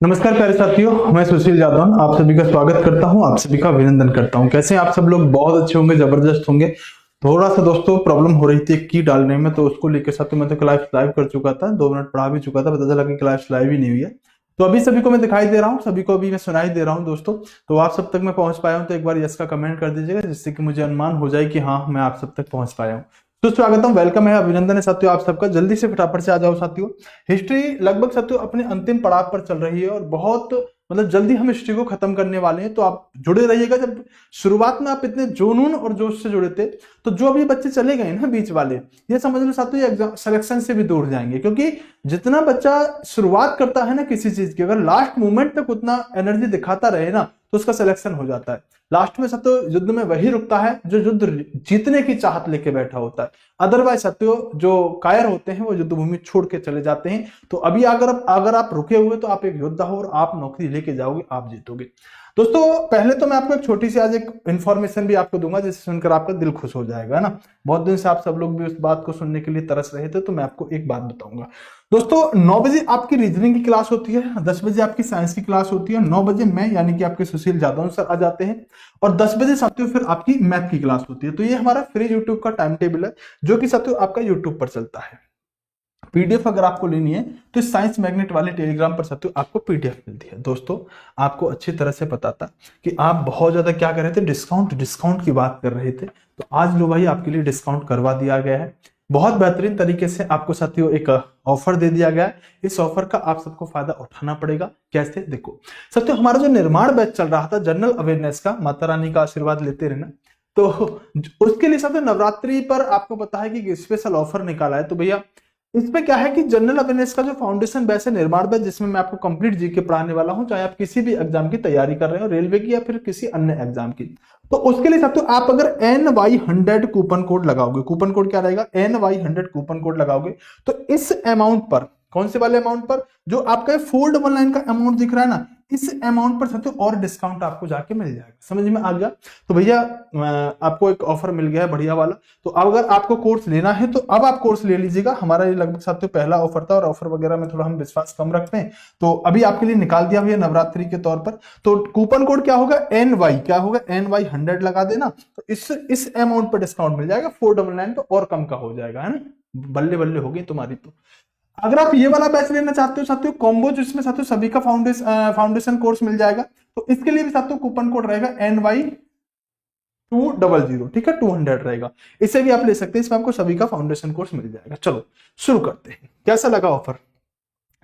नमस्कार प्यारे साथियों, मैं सुशील यादव आप सभी का स्वागत करता हूं, आप सभी का अभिनंदन करता हूं। कैसे हैं आप सब लोग? बहुत अच्छे होंगे, जबरदस्त होंगे। थोड़ा सा दोस्तों प्रॉब्लम हो रही थी की डालने में, तो उसको लेकर साथ मैं तो क्लास लाइव कर चुका था, 2 मिनट पढ़ा भी चुका था, पता चला कि क्लास लाइव ही नहीं हुई है। तो अभी सभी को मैं दिखाई दे रहा हूँ, सभी को अभी मैं सुनाई दे रहा हूँ दोस्तों। तो आप सब तक मैं पहुंच पाया हूँ तो एक बार यस का कमेंट कर दीजिएगा, जिससे कि मुझे अनुमान हो जाए कि हाँ मैं आप सब तक पहुंच पाया हूँ। तो स्वागत है, वेलकम है, अभिनंदन है साथियों आप सबका। जल्दी से फटाफट से आ जाओ साथियों। हिस्ट्री लगभग साथियों अपने अंतिम पड़ाव पर चल रही है और बहुत मतलब जल्दी हम हिस्ट्री को खत्म करने वाले हैं, तो आप जुड़े रहिएगा। जब शुरुआत में आप इतने जुनून और जोश से जुड़े थे, तो जो अभी बच्चे चले गए ना बीच वाले, ये समझ लो साथियों, ये एग्जाम सिलेक्शन से भी दूर जाएंगे। क्योंकि जितना बच्चा शुरुआत करता है ना किसी चीज की, अगर लास्ट मोमेंट तक उतना एनर्जी दिखाता रहे ना, तो उसका सिलेक्शन हो जाता है। लास्ट में साथियों युद्ध में वही रुकता है जो युद्ध जीतने की चाहत लेके बैठा होता है। अदरवाइज साथियों जो कायर होते हैं वो युद्ध भूमि छोड़ के चले जाते हैं। तो अभी अगर आप रुके हुए तो आप एक योद्धा हो और आप नौकरी लेके जाओगे, आप जीतोगे। दोस्तों पहले तो मैं आपको एक छोटी सी आज एक इंफॉर्मेशन भी आपको दूंगा, जिससे सुनकर आपका दिल खुश हो जाएगा ना। बहुत दिन से आप सब लोग भी उस बात को सुनने के लिए तरस रहे थे, तो मैं आपको एक बात बताऊंगा दोस्तों। 9 बजे आपकी रीजनिंग की क्लास होती है, 10 बजे आपकी साइंस की क्लास होती है, 9 बजे मैं यानी कि आपके सुशील यादव सर आ जाते हैं, और 10 बजे साथियों फिर आपकी मैथ की क्लास होती है। तो ये हमारा फ्री यूट्यूब का टाइम टेबल है, जो कि साथियों आपका यूट्यूब पर चलता है। पीडीएफ अगर आपको लेनी है तो इस साइंस मैग्नेट वाले टेलीग्राम पर साथियों आपको पीडीएफ मिलती है। दोस्तों आपको अच्छी तरह से पता था कि आप बहुत ज्यादा क्या कर रहे थे, डिस्काउंट डिस्काउंट की बात कर रहे थे, तो आज लो भाई आपके लिए डिस्काउंट करवा दिया गया है। बहुत बेहतरीन तरीके से आपको साथियों एक ऑफर दे दिया गया है। इस ऑफर का आप सबको फायदा उठाना पड़ेगा। कैसे? देखो साथियों, हमारा जो निर्माण बैच चल रहा था जनरल अवेयरनेस का, माता रानी का आशीर्वाद लेते रहना, तो उसके लिए साथियों नवरात्रि पर आपको पता है कि स्पेशल ऑफर निकाला है। तो भैया इसमें क्या है कि जनरल अवेयरनेस का जो फाउंडेशन बैच है, निर्माण बैच, जिसमें मैं आपको कंप्लीट जीके पढ़ाने वाला हूं, चाहे आप किसी भी एग्जाम की तैयारी कर रहे हो, रेलवे की या फिर किसी अन्य एग्जाम की, तो उसके लिए साथियों आप अगर NY100 कूपन कोड लगाओगे, कूपन कोड क्या रहेगा, NY100 कूपन कोड लगाओगे, तो इस अमाउंट पर, कौन से वाले अमाउंट पर, जो आपका 499 का अमाउंट दिख रहा है ना, इस अमाउंट पर साथियों और डिस्काउंट आपको जाके मिल जाएगा। समझ में आ गया? तो भैया आपको एक ऑफर मिल गया है बढ़िया वाला। तो अब अगर आपको कोर्स लेना है तो अब आप कोर्स ले लीजिएगा। हमारा ये लगभग साथियों पहला ऑफर था, और ऑफर वगैरह में थोड़ा हम विश्वास कम रखते हैं, तो अभी आपके लिए निकाल दिया भैया नवरात्रि के तौर पर। तो कूपन कोड क्या होगा, NY, क्या होगा, NY100 लगा देना, तो इस अमाउंट पर डिस्काउंट मिल जाएगा। 499 तो और कम का हो जाएगा, है ना। बल्ले बल्ले हो गई तुम्हारी। तो अगर आप ये वाला बैच लेना चाहते हो साथियों, कॉम्बो जिसमें साथियों सभी का फाउंडेशन कोर्स मिल जाएगा, तो इसके लिए भी साथियों कूपन कोड रहेगा NY200, ठीक है, 200 रहेगा। इसे भी आप ले सकते हैं, इसमें आपको सभी का फाउंडेशन कोर्स मिल जाएगा। चलो शुरू करते हैं। कैसा लगा ऑफर,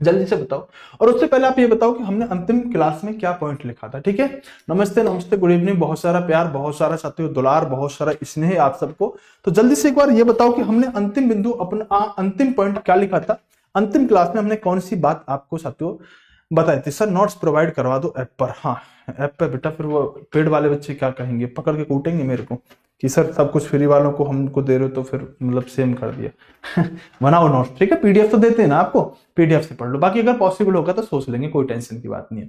जल्दी से बताओ। और उससे पहले आप ये बताओ कि हमने अंतिम क्लास में क्या पॉइंट लिखा था, ठीक है। नमस्ते नमस्ते, गुड इवनिंग, बहुत सारा प्यार, बहुत सारा साथियों दुलार, बहुत सारा स्नेह आप सबको। तो जल्दी से एक बार ये बताओ कि हमने अंतिम बिंदु, अपना अंतिम पॉइंट क्या लिखा था अंतिम क्लास में, हमने कौन सी बात आपको साथियों बताई थी। सर नोट्स प्रोवाइड करवा दो ऐप पर। हाँ ऐप पर बेटा, फिर वो पेड वाले बच्चे क्या कहेंगे, पकड़ के कूटेंगे मेरे को कि सर सब कुछ फ्री वालों को हमको दे रहे हो, तो फिर मतलब सेम कर दिया। बनाओ नोट्स, ठीक है, पीडीएफ तो देते हैं ना आपको, पीडीएफ से पढ़ लो, बाकी अगर पॉसिबल होगा तो सोच लेंगे, कोई टेंशन की बात नहीं है।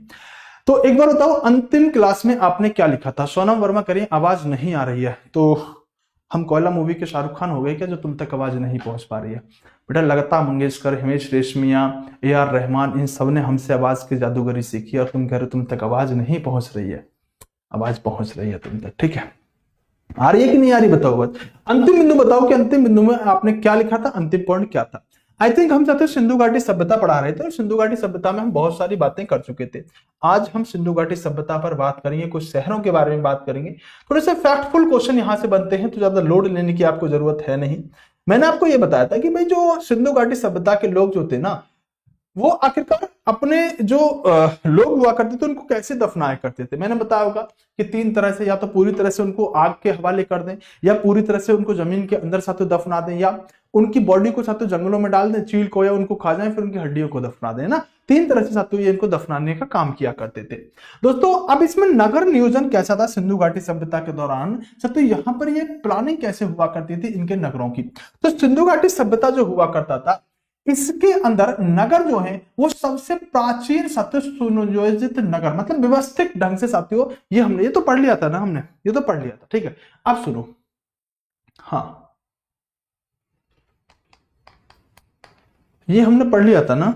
तो एक बार बताओ अंतिम क्लास में आपने क्या लिखा था। सोनम वर्मा करिए, आवाज नहीं आ रही है, तो हम कोयला मूवी के शाहरुख खान हो गए क्या, जो तुम तक आवाज नहीं पहुंच पा रही है। बेटा लता मंगेशकर, हिमेश रेशमिया, AR रहमान, इन सब ने हमसे आवाज की जादूगरी सीखी, और तुम कह रहे हो तुम तक आवाज नहीं पहुंच रही है। आवाज पहुंच रही है तुम तक, ठीक है। आ रही है कि नहीं आ रही, बताओ बस। अंतिम बिंदु बताओ कि अंतिम बिंदु में आपने क्या लिखा था, अंतिम पॉइंट क्या था। आई थिंक हम साथ सिंधु घाटी सभ्यता पढ़ा रहे थे, और सिंधु घाटी सभ्यता में हम बहुत सारी बातें कर चुके थे। आज हम सिंधु घाटी सभ्यता पर बात करेंगे, कुछ शहरों के बारे में बात करेंगे। थोड़े से फैक्टफुल क्वेश्चन यहां से बनते हैं, तो ज्यादा लोड लेने की आपको जरूरत है नहीं। मैंने आपको यह बताया था कि भाई जो सिंधु घाटी सभ्यता के लोग जो थे ना, वो आखिरकार अपने जो लोग हुआ करते थे उनको कैसे दफनाया करते थे। मैंने बताया होगा कि 3 तरह से, या तो पूरी तरह से उनको आग के हवाले कर दें, या पूरी तरह से उनको जमीन के अंदर साथों दफना दें, या उनकी बॉडी को साथों जंगलों में डाल दें, चील को, या उनको खा जाएं, फिर उनकी हड्डियों को दफना दें ना। 3 तरह से साथों ये इनको दफनाने का काम किया करते थे दोस्तों। अब इसमें नगर नियोजन कैसा था सिंधु घाटी सभ्यता के दौरान, साथों यहाँ पर ये प्लानिंग कैसे हुआ करती थी इनके नगरों की। तो सिंधु घाटी सभ्यता जो हुआ करता था, इसके अंदर नगर जो है वो सबसे प्राचीन सत्य सुनियोजित नगर, मतलब व्यवस्थित ढंग से साथियों, ये हमने ये तो पढ़ लिया था ना, हमने ये तो पढ़ लिया था, ठीक है। अब सुनो, हाँ ये हमने पढ़ लिया था ना।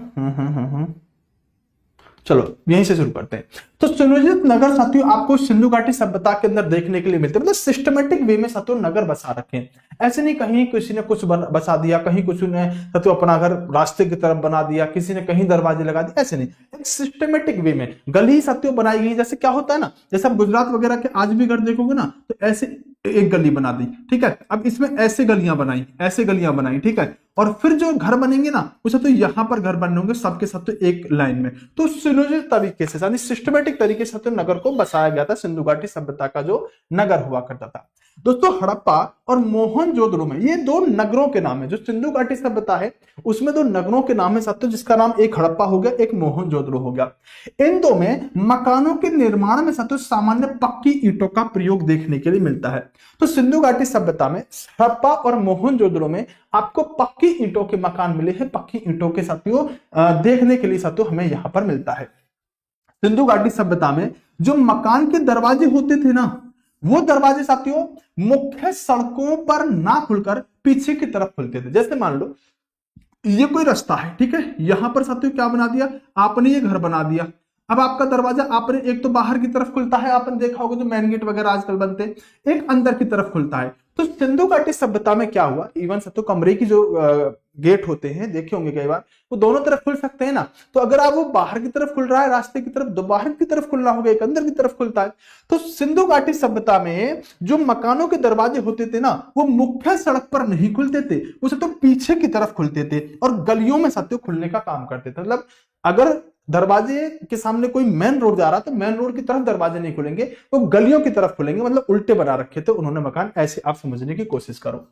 चलो यहीं से शुरू करते हैं। तो सुनियोजित नगर साथियों आपको सिंधु घाटी सभ्यता के अंदर देखने के लिए मिलते हैं, मतलब सिस्टमेटिक वे में साथियों नगर बसा रखे हैं। ऐसे नहीं कहीं किसी ने कुछ बसा दिया, कहीं कुछ ने साथियों अपना घर रास्ते की तरफ बना दिया, किसी ने कहीं दरवाजे लगा दिए, ऐसे नहीं, एक सिस्टमेटिक वे में गली साथियों बनाई गई। जैसे क्या होता है ना, जैसे आप गुजरात वगैरह के आज भी घर देखोगे ना, तो ऐसे एक गली बना दी, ठीक है, अब इसमें ऐसे गलियां बनाई, ऐसे गलियां बनाई, ठीक है, और फिर जो घर बनेंगे ना उसे तो यहां पर घर बनने होंगे सबके सब तो एक लाइन में। तो सुनियोजित तरीके से यानी सिस्टमेटिक तरीके से तो नगर को बसाया गया था, सिंधु घाटी सभ्यता का जो नगर हुआ करता था। दोस्तों हड़प्पा और मोहनजोदड़ो में ये दो नगरों के नाम है, जो सिंधु घाटी सभ्यता है उसमें दो नगरों के नाम है साथियों, जिसका नाम एक हड़प्पा हो गया, एक मोहनजोदड़ो हो गया। इन दो में मकानों के निर्माण में साथियों सामान्य पक्की ईंटों का प्रयोग देखने के लिए मिलता है। तो सिंधु घाटी सभ्यता में हड़प्पा और मोहनजोदड़ो में आपको पक्की ईंटों के मकान मिले हैं, पक्की ईंटों के साथियों देखने के लिए साथियों हमें यहां पर मिलता है। सिंधु घाटी सभ्यता में जो मकान के दरवाजे होते थे ना, वो दरवाजे साथियों मुख्य सड़कों पर ना खुलकर पीछे की तरफ खुलते थे। जैसे मान लो ये कोई रास्ता है, ठीक है, यहां पर साथियों क्या बना दिया आपने, ये घर बना दिया। अब आपका दरवाजा आपने एक तो बाहर की तरफ खुलता है, आपने देखा होगा जो मेन गेट वगैरह आजकल बनते हैं, एक अंदर की तरफ खुलता है। तो सिंधु घाटी सभ्यता में क्या हुआ, इवन साथियों कमरे की जो गेट होते हैं देखे होंगे कई बार, वो दोनों तरफ खुल सकते हैं ना। तो अगर आप वो बाहर की तरफ खुल रहा है रास्ते की तरफ, दो बाहर की तरफ खुलना होगा, एक अंदर की तरफ खुलता है। तो सिंधु घाटी सभ्यता में जो मकानों के दरवाजे होते थे ना, वो मुख्य सड़क पर नहीं खुलते थे, वो तो पीछे की तरफ खुलते थे और गलियों में साथियों खुलने का काम करते थे। मतलब अगर दरवाजे के सामने कोई मेन रोड जा रहा तो मेन रोड की तरफ दरवाजे नहीं खुलेंगे, वो गलियों की तरफ खुलेंगे, मतलब उल्टे बना रखे थे उन्होंने मकान। ऐसे आप समझने की कोशिश करो।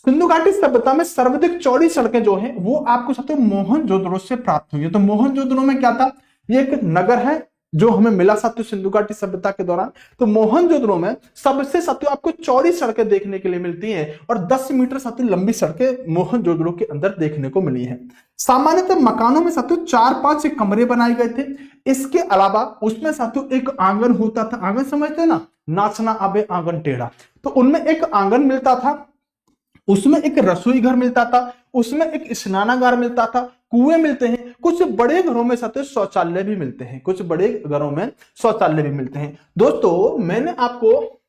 सिंधु घाटी सभ्यता में सर्वाधिक चौड़ी सड़कें जो हैं वो आपको साथियों मोहनजोदड़ो से प्राप्त हुई है। तो मोहनजोदड़ो में क्या था, ये एक नगर है जो हमें मिला साथियों सिंधु घाटी सभ्यता के दौरान। तो मोहनजोदड़ो में सबसे साथियों आपको चौड़ी सड़कें देखने के लिए मिलती हैं और 10 मीटर साथियों लंबी सड़कें मोहनजोदड़ो के अंदर देखने को मिली हैं। सामान्यतः मकानों में साथियों 4-5 कमरे बनाए गए थे। इसके अलावा उसमें साथियों एक आंगन होता था, आंगन समझते हैं ना, नाचना आबे आंगन टेढ़ा, तो उनमें एक आंगन मिलता था, उसमें एक रसोई घर मिलता था, उसमें एक स्नानागार मिलता था, कुएं मिलते हैं, कुछ बड़े घरों में साथियों शौचालय भी मिलते हैं, कुछ बड़े घरों में शौचालय भी मिलते हैं। दोस्तों मैंने आपको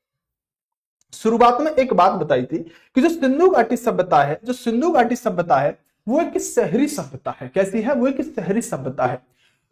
शुरुआत में एक बात बताई थी कि जो सिंधु घाटी सभ्यता है, जो सिंधु घाटी सभ्यता है वो एक शहरी सभ्यता है। कैसी है वो, एक शहरी सभ्यता है।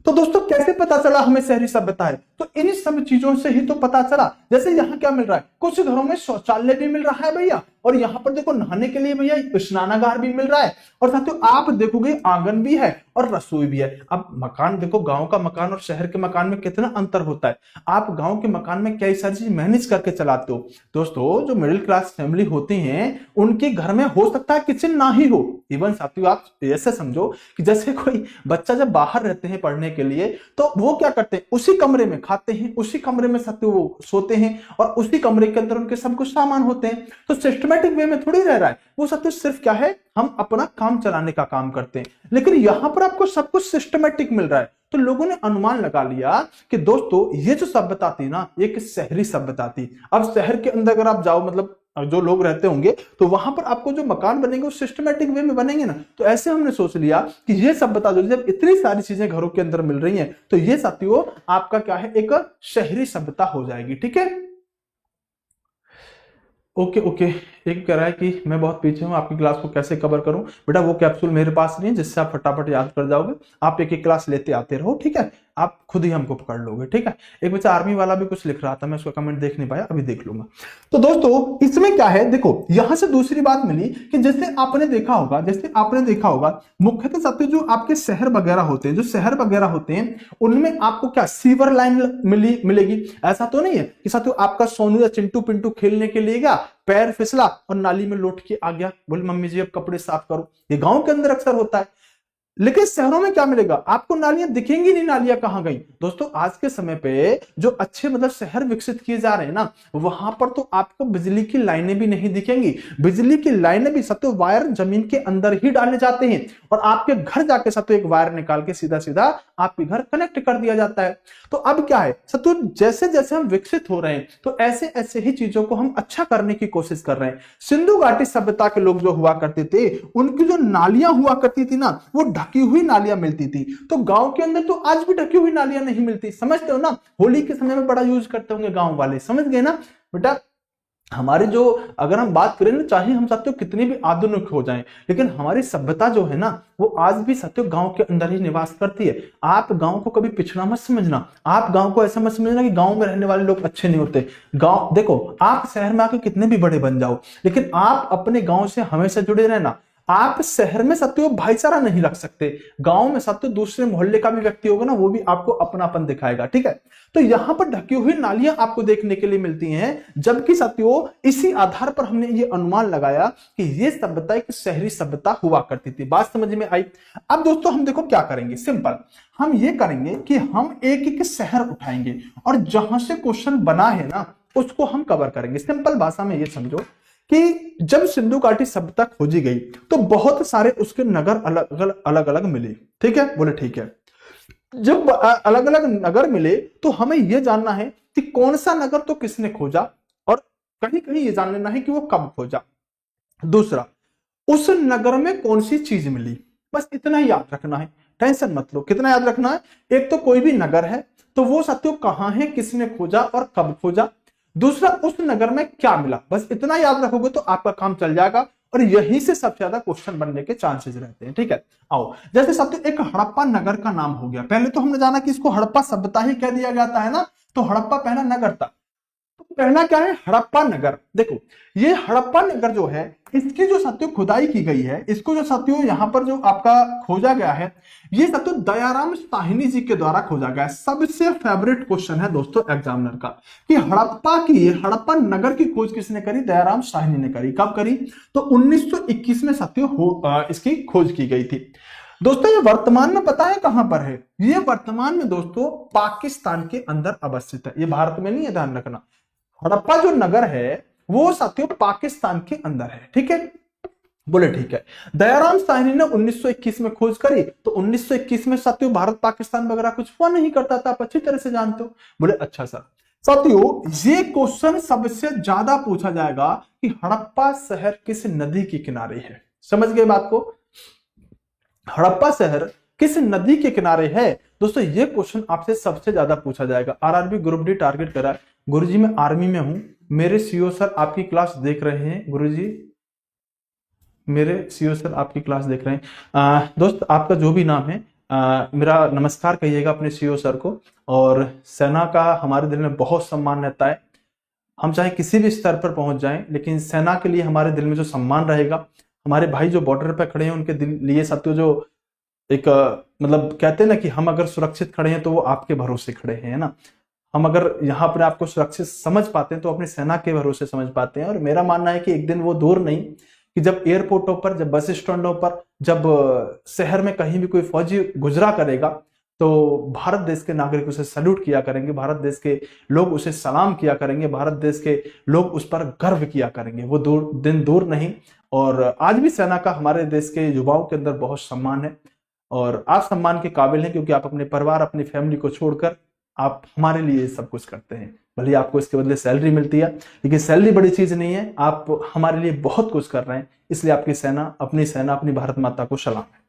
तो दोस्तों कैसे पता चला हमें शहरी सभ्यता है, तो इन सब चीजों से ही तो पता चला। जैसे यहाँ क्या मिल रहा है, कुछ घरों में शौचालय भी मिल रहा है भैया, और यहाँ पर देखो नहाने के लिए भैया स्नानागार भी मिल रहा है, और साथियों आप देखोगे आंगन भी है और रसोई भी है। अब मकान देखो, गांव का मकान और शहर के मकान में कितना अंतर होता है। आप गांव के मकान में कई सारी चीज मैनेज करके चलाते हो। दोस्तों जो मिडिल क्लास फैमिली होती है उनके घर में हो सकता है किचन ना ही हो। इवन साथियों आप ऐसे समझो कि जैसे कोई बच्चा जब बाहर रहते हैं पढ़ने के लिए, तो वो क्या करते हैं, उसी कमरे में खाते हैं, उसी कमरे में साथियों वो सोते हैं, और उसी कमरे के अंदर उनके सब कुछ सामान होते हैं। तो सिस्टमेटिक वे में थोड़ी रह रहा है वो साथियों, सिर्फ क्या है, हम अपना काम चलाने का काम करते हैं। लेकिन यहां पर आपको सब कुछ सिस्टमेटिक मिल रहा है। तो लोगों ने अनुमान लगा लिया कि दोस्तों ये जो सभ्यता थी ना, एक शहरी सभ्यता थी। अब शहर के अंदर अगर आप जाओ, मतलब जो लोग रहते होंगे, तो वहां पर आपको जो मकान बनेंगे वो सिस्टमेटिक वे में बनेंगे ना। तो ऐसे हमने सोच लिया कि ये सभ्यता जो, जब इतनी सारी चीजें घरों के अंदर मिल रही हैं, तो ये साथियों आपका क्या है, एक शहरी सभ्यता हो जाएगी। ठीक है, ओके ओके। एक कह रहा है कि मैं बहुत पीछे हूं, आपकी क्लास को कैसे कवर करूं। बेटा वो कैप्सूल मेरे पास नहीं है जिससे आप फटाफट याद कर जाओगे, आप एक एक क्लास लेते आते रहो, ठीक है, आप खुद ही हमको पकड़ लोगे। ठीक है, एक बच्चा आर्मी वाला भी कुछ लिख रहा था, मैं उसका कमेंट देख नहीं पाया, अभी देख लूंगा। तो दोस्तों इसमें क्या है, देखो यहां से दूसरी बात मिली कि जैसे आपने देखा होगा मुख्यतः साथियों जो आपके शहर वगैरह होते हैं, जो शहर वगैरह होते हैं उनमें आपको क्या सीवर लाइन मिलेगी। ऐसा तो नहीं है कि साथियों आपका सोनू या चिंटू पिंटू खेलने के लिए गया, पैर फिसला और नाली में लौट के आ गया, बोले मम्मी जी अब कपड़े साफ करो। ये गांव के अंदर अक्सर होता है। लेकिन शहरों में क्या मिलेगा, आपको नालियां दिखेंगी नहीं, नालियां कहां गई। दोस्तों आज के समय पे जो अच्छे मतलब शहर विकसित किए जा रहे हैं ना, वहां पर तो आपको बिजली की लाइनें भी नहीं दिखेंगी। बिजली की लाइनें भी सत्य वायर जमीन के अंदर ही डाले जाते हैं, और आपके घर जाके सत्य एक वायर निकाल के सीधा सीधा आपके घर कनेक्ट कर दिया जाता है। तो अब क्या है सत्य, जैसे जैसे हम विकसित हो रहे हैं तो ऐसे ऐसे ही चीजों को हम अच्छा करने की कोशिश कर रहे हैं। सिंधु घाटी सभ्यता के लोग जो हुआ करते थे, उनकी जो नालियां हुआ करती थी ना, वो ढकी हुई नालियां मिलती थी, तो गांव के अंदर तो आज भी ढकी हुई नालियां नहीं मिलती। समझते हो ना, होली के समय में बड़ा यूज करते होंगे गांव वाले, समझ गए ना बेटा। हमारी जो, अगर हम बात करें ना, चाहे हम साथियों कितनी भी आधुनिक हो जाएं, लेकिन हमारी सभ्यता जो है ना, वो आज भी साथियों गांव के अंदर ही निवास करती है। आप गांव को कभी पिछड़ा मत समझना, आप गांव को ऐसा मत समझना कि गांव में रहने वाले लोग अच्छे नहीं होते। गांव देखो, आप शहर में आके कितने भी बड़े बन जाओ, लेकिन आप अपने गांव से हमेशा जुड़े रहना। आप शहर में साथियों भाईचारा नहीं रख सकते, गांव में साथियों दूसरे मोहल्ले का भी व्यक्ति होगा ना, वो भी आपको अपनापन दिखाएगा, ठीक है। तो यहां पर ढकी हुई नालियां आपको देखने के लिए मिलती हैं, जबकि साथियों इसी आधार पर हमने ये अनुमान लगाया कि ये सभ्यता एक शहरी सभ्यता हुआ करती थी। बात समझ में आई। अब दोस्तों हम देखो क्या करेंगे, सिंपल हम ये करेंगे कि हम एक एक शहर उठाएंगे और जहां से क्वेश्चन बना है ना, उसको हम कवर करेंगे। सिंपल भाषा में ये समझो कि जब सिंधु घाटी सभ्यता खोजी गई तो बहुत सारे उसके नगर अलग अलग मिले, ठीक है, बोले ठीक है। जब अलग अलग नगर मिले तो हमें यह जानना है कि कौन सा नगर तो किसने खोजा, और कहीं कहीं ये जान लेना है कि वो कब खोजा। दूसरा, उस नगर में कौन सी चीज मिली, बस इतना ही याद रखना है, टेंशन मत लो। कितना याद रखना है, एक तो कोई भी नगर है तो वो साथियों कहां है, किसने खोजा और कब खोजा। दूसरा, उस नगर में क्या मिला, बस इतना याद रखोगे तो आपका काम चल जाएगा, और यहीं से सबसे ज्यादा क्वेश्चन बनने के चांसेस रहते हैं, ठीक है। आओ, जैसे साथियों एक हड़प्पा नगर का नाम हो गया, पहले तो हमने जाना कि इसको हड़प्पा सभ्यता ही कह दिया जाता है ना, तो हड़प्पा पहला नगर था। पहला क्या है, हड़प्पा नगर। देखो ये हड़प्पा नगर जो है, इसकी जो साथियों खुदाई की गई है, इसको जो साथियों यहां पर जो आपका खोजा गया है, ये साथियों दयाराम साहनी जी के द्वारा खोजा गया है। सबसे फेवरेट क्वेश्चन है दोस्तों एग्जामिनर का कि हड़प्पा नगर की खोज किसने करी, दयाराम साहनी ने करी। कब करी, तो 1921 में साथियों इसकी खोज की गई थी। दोस्तों ये वर्तमान में पता है कहां पर है, ये वर्तमान में दोस्तों पाकिस्तान के अंदर अवस्थित है, ये भारत में नहीं है, ध्यान रखना। हड़प्पा जो नगर है वो साथियों पाकिस्तान के अंदर है, ठीक है, बोले ठीक है। दयाराम साहनी ने 1921 में खोज करी, तो 1921 में साथियों भारत पाकिस्तान वगैरह कुछ हुआ नहीं करता था, आप अच्छी तरह से जानते हो। बोले अच्छा सर। साथियों ये क्वेश्चन सबसे ज्यादा पूछा जाएगा कि हड़प्पा शहर किस नदी के किनारे है, समझ गए बात को, हड़प्पा शहर किस नदी के किनारे है। दोस्तों ये क्वेश्चन आपसे सबसे ज्यादा पूछा जाएगा। आरआरबी ग्रुप डी टारगेट करा, गुरुजी मैं आर्मी में हूं, मेरे सीओ सर आपकी क्लास देख रहे हैं, गुरुजी मेरे सीओ सर आपकी क्लास देख रहे हैं। दोस्त आपका जो भी नाम है, मेरा नमस्कार कहिएगा अपने सीओ सर को। और सेना का हमारे दिल में बहुत सम्मान रहता है, हम चाहे किसी भी स्तर पर पहुंच जाएं, लेकिन सेना के लिए हमारे दिल में जो सम्मान रहेगा, हमारे भाई जो बॉर्डर पर खड़े हैं उनके लिए साथियों जो एक मतलब कहते हैं ना कि हम अगर सुरक्षित खड़े हैं तो वो आपके भरोसे खड़े हैं, है ना। हम अगर यहाँ पर आपको सुरक्षित समझ पाते हैं तो अपनी सेना के भरोसे समझ पाते हैं। और मेरा मानना है कि एक दिन वो दूर नहीं कि जब एयरपोर्टों पर, जब बस स्टैंडों पर, जब शहर में कहीं भी कोई फौजी गुजरा करेगा तो भारत देश के नागरिक उसे सल्यूट किया करेंगे, भारत देश के लोग उसे सलाम किया करेंगे, भारत देश के लोग उस पर गर्व किया करेंगे। वो दिन दूर नहीं। और आज भी सेना का हमारे देश के युवाओं के अंदर बहुत सम्मान है, और आप सम्मान के काबिल हैं क्योंकि आप अपने परिवार, अपनी फैमिली को छोड़कर आप हमारे लिए सब कुछ करते हैं। भले आपको इसके बदले सैलरी मिलती है, लेकिन सैलरी बड़ी चीज नहीं है, आप हमारे लिए बहुत कुछ कर रहे हैं, इसलिए आपकी सेना, अपनी भारत माता को सलाम है।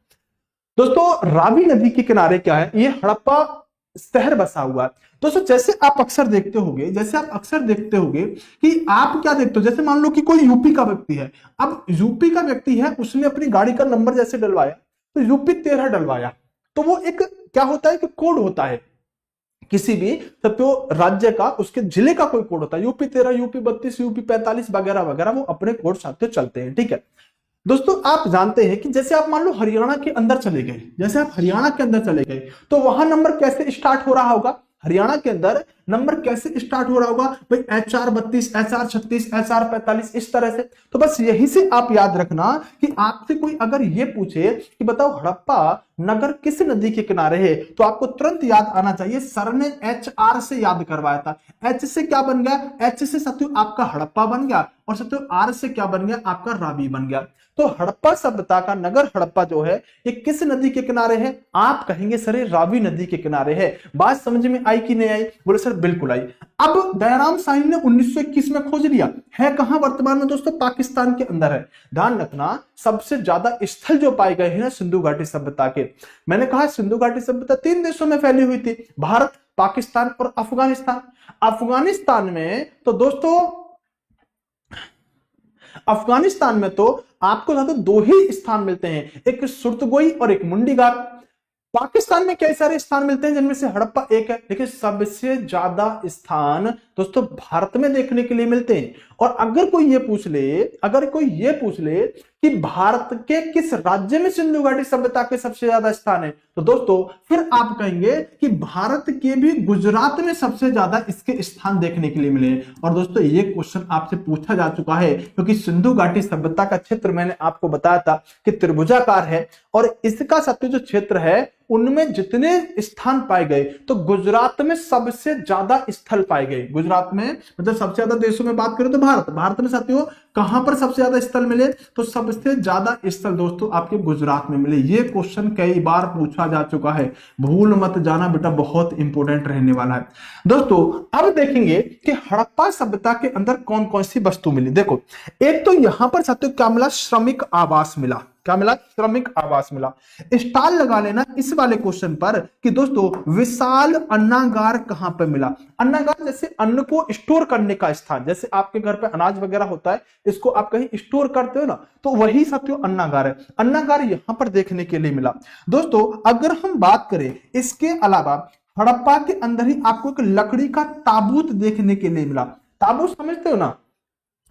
दोस्तों रावी नदी के किनारे क्या है, ये हड़प्पा शहर बसा हुआ है। दोस्तों जैसे आप अक्सर देखते होंगे कि आप क्या देखते हो, जैसे मान लो कि कोई यूपी का व्यक्ति है, अब यूपी का व्यक्ति है, उसने अपनी गाड़ी का नंबर जैसे डलवाया तो यूपी 13 डलवाया, तो वो एक क्या होता है कि कोड होता है किसी भी साथियों राज्य का, उसके जिले का कोई कोड होता है, यूपी 13, यूपी 32, यूपी 45 वगैरह वगैरह, वो अपने कोड साथियों चलते हैं, ठीक है। दोस्तों आप जानते हैं कि जैसे आप मान लो हरियाणा के अंदर चले गए, तो वहां नंबर कैसे स्टार्ट हो रहा होगा, हरियाणा के अंदर नंबर कैसे स्टार्ट हो रहा होगा भाई, HR 32, HR 36, HR 45, इस तरह से। तो बस यही से आप याद रखना कि आपसे कोई अगर ये पूछे कि बताओ हड़प्पा नगर किस नदी के किनारे है, तो आपको तुरंत याद आना चाहिए सर ने HR से याद करवाया था। H से क्या बन गया, H से साथियों आपका हड़प्पा बन गया, और साथियों R से क्या बन गया, आपका रावी बन गया। तो हड़प्पा सभ्यता का नगर हड़प्पा जो है ये किस नदी के किनारे है, आप कहेंगे सर रावी नदी के किनारे है। बात समझ में आई कि नहीं आई, बोले सर आंसर बिल्कुल आई। अब दयाराम साहनी ने 1921 में खोज लिया, है कहां वर्तमान में दोस्तों, पाकिस्तान के अंदर है। ध्यान रखना, सबसे ज्यादा स्थल जो पाए गए हैं सिंधु घाटी सभ्यता के, मैंने कहा सिंधु घाटी सभ्यता 3 देशों में फैली हुई थी, भारत, पाकिस्तान और अफगानिस्तान। अफगानिस्तान में तो दोस्तों, अफगानिस्तान में तो आपको ज्यादा 2 ही स्थान मिलते हैं, एक सुर्तगोई और एक मुंडीगार। पाकिस्तान में कई सारे स्थान मिलते हैं जिनमें से हड़प्पा एक है, लेकिन सबसे ज्यादा स्थान दोस्तों भारत में देखने के लिए मिलते हैं। और अगर कोई ये पूछ ले कि भारत के किस राज्य में सिंधु घाटी सभ्यता के सबसे ज्यादा स्थान है, तो दोस्तों फिर आप कहेंगे कि भारत के भी गुजरात में सबसे ज्यादा इसके स्थान देखने के लिए मिले। और दोस्तों ये क्वेश्चन आपसे पूछा जा चुका है, क्योंकि सिंधु घाटी सभ्यता का क्षेत्र मैंने आपको बताया था कि त्रिभुजाकार है, और इसका सत्य जो क्षेत्र है उनमें जितने स्थान पाए गए तो गुजरात में सबसे ज्यादा स्थल पाए गए। गुजरात में मतलब सबसे ज्यादा देशों में बात करें तो भारत में साथियों कहां पर सबसे ज्यादा स्थल मिले, तो सबसे ज्यादा स्थल दोस्तों आपके गुजरात में मिले। ये क्वेश्चन कई बार पूछा जा चुका है, भूल मत जाना बेटा, बहुत इंपॉर्टेंट रहने वाला है। दोस्तों अब देखेंगे कि हड़प्पा सभ्यता के अंदर कौन कौन सी वस्तु मिली। देखो, एक तो यहां पर साथियों क्या मिला, श्रमिक आवास मिला। क्या मिला, श्रमिक आवास मिला। स्टाल लगा लेना इस वाले क्वेश्चन पर कि दोस्तों विशाल अन्नागार कहां पर मिला। अन्नागार जैसे अन्न को स्टोर करने का स्थान, जैसे आपके घर पे अनाज वगैरह होता है, इसको आप कहीं स्टोर करते हो ना, तो वही साथियों अन्नागार है। अन्नागार यहां पर देखने के लिए मिला। दोस्तों अगर हम बात करें इसके अलावा, हड़प्पा के अंदर ही आपको एक लकड़ी का ताबूत देखने के लिए मिला। ताबूत समझते हो ना,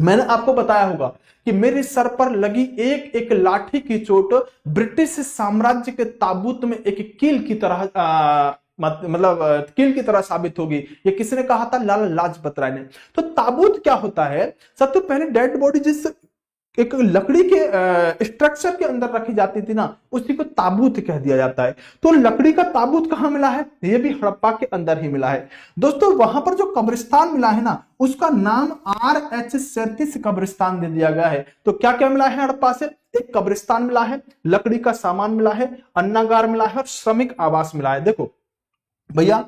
मैंने आपको बताया होगा कि मेरे सर पर लगी एक एक लाठी की चोट ब्रिटिश साम्राज्य के ताबूत में एक कील की तरह कील की तरह साबित होगी। ये किसने कहा था, लाला लाजपत राय ने। तो ताबूत क्या होता है, सबसे पहले डेड बॉडी जिस एक लकड़ी के स्ट्रक्चर के अंदर रखी जाती थी ना, उसी को ताबूत कह दिया जाता है। तो लकड़ी का ताबूत कहां मिला है, ये भी हड़प्पा के अंदर ही मिला है। दोस्तों वहां पर जो कब्रिस्तान मिला है ना, उसका नाम RH37 कब्रिस्तान दे दिया गया है। तो क्या क्या मिला है हड़प्पा से, एक कब्रिस्तान मिला है, लकड़ी का सामान मिला है, अन्नागार मिला है और श्रमिक आवास मिला है। देखो भैया,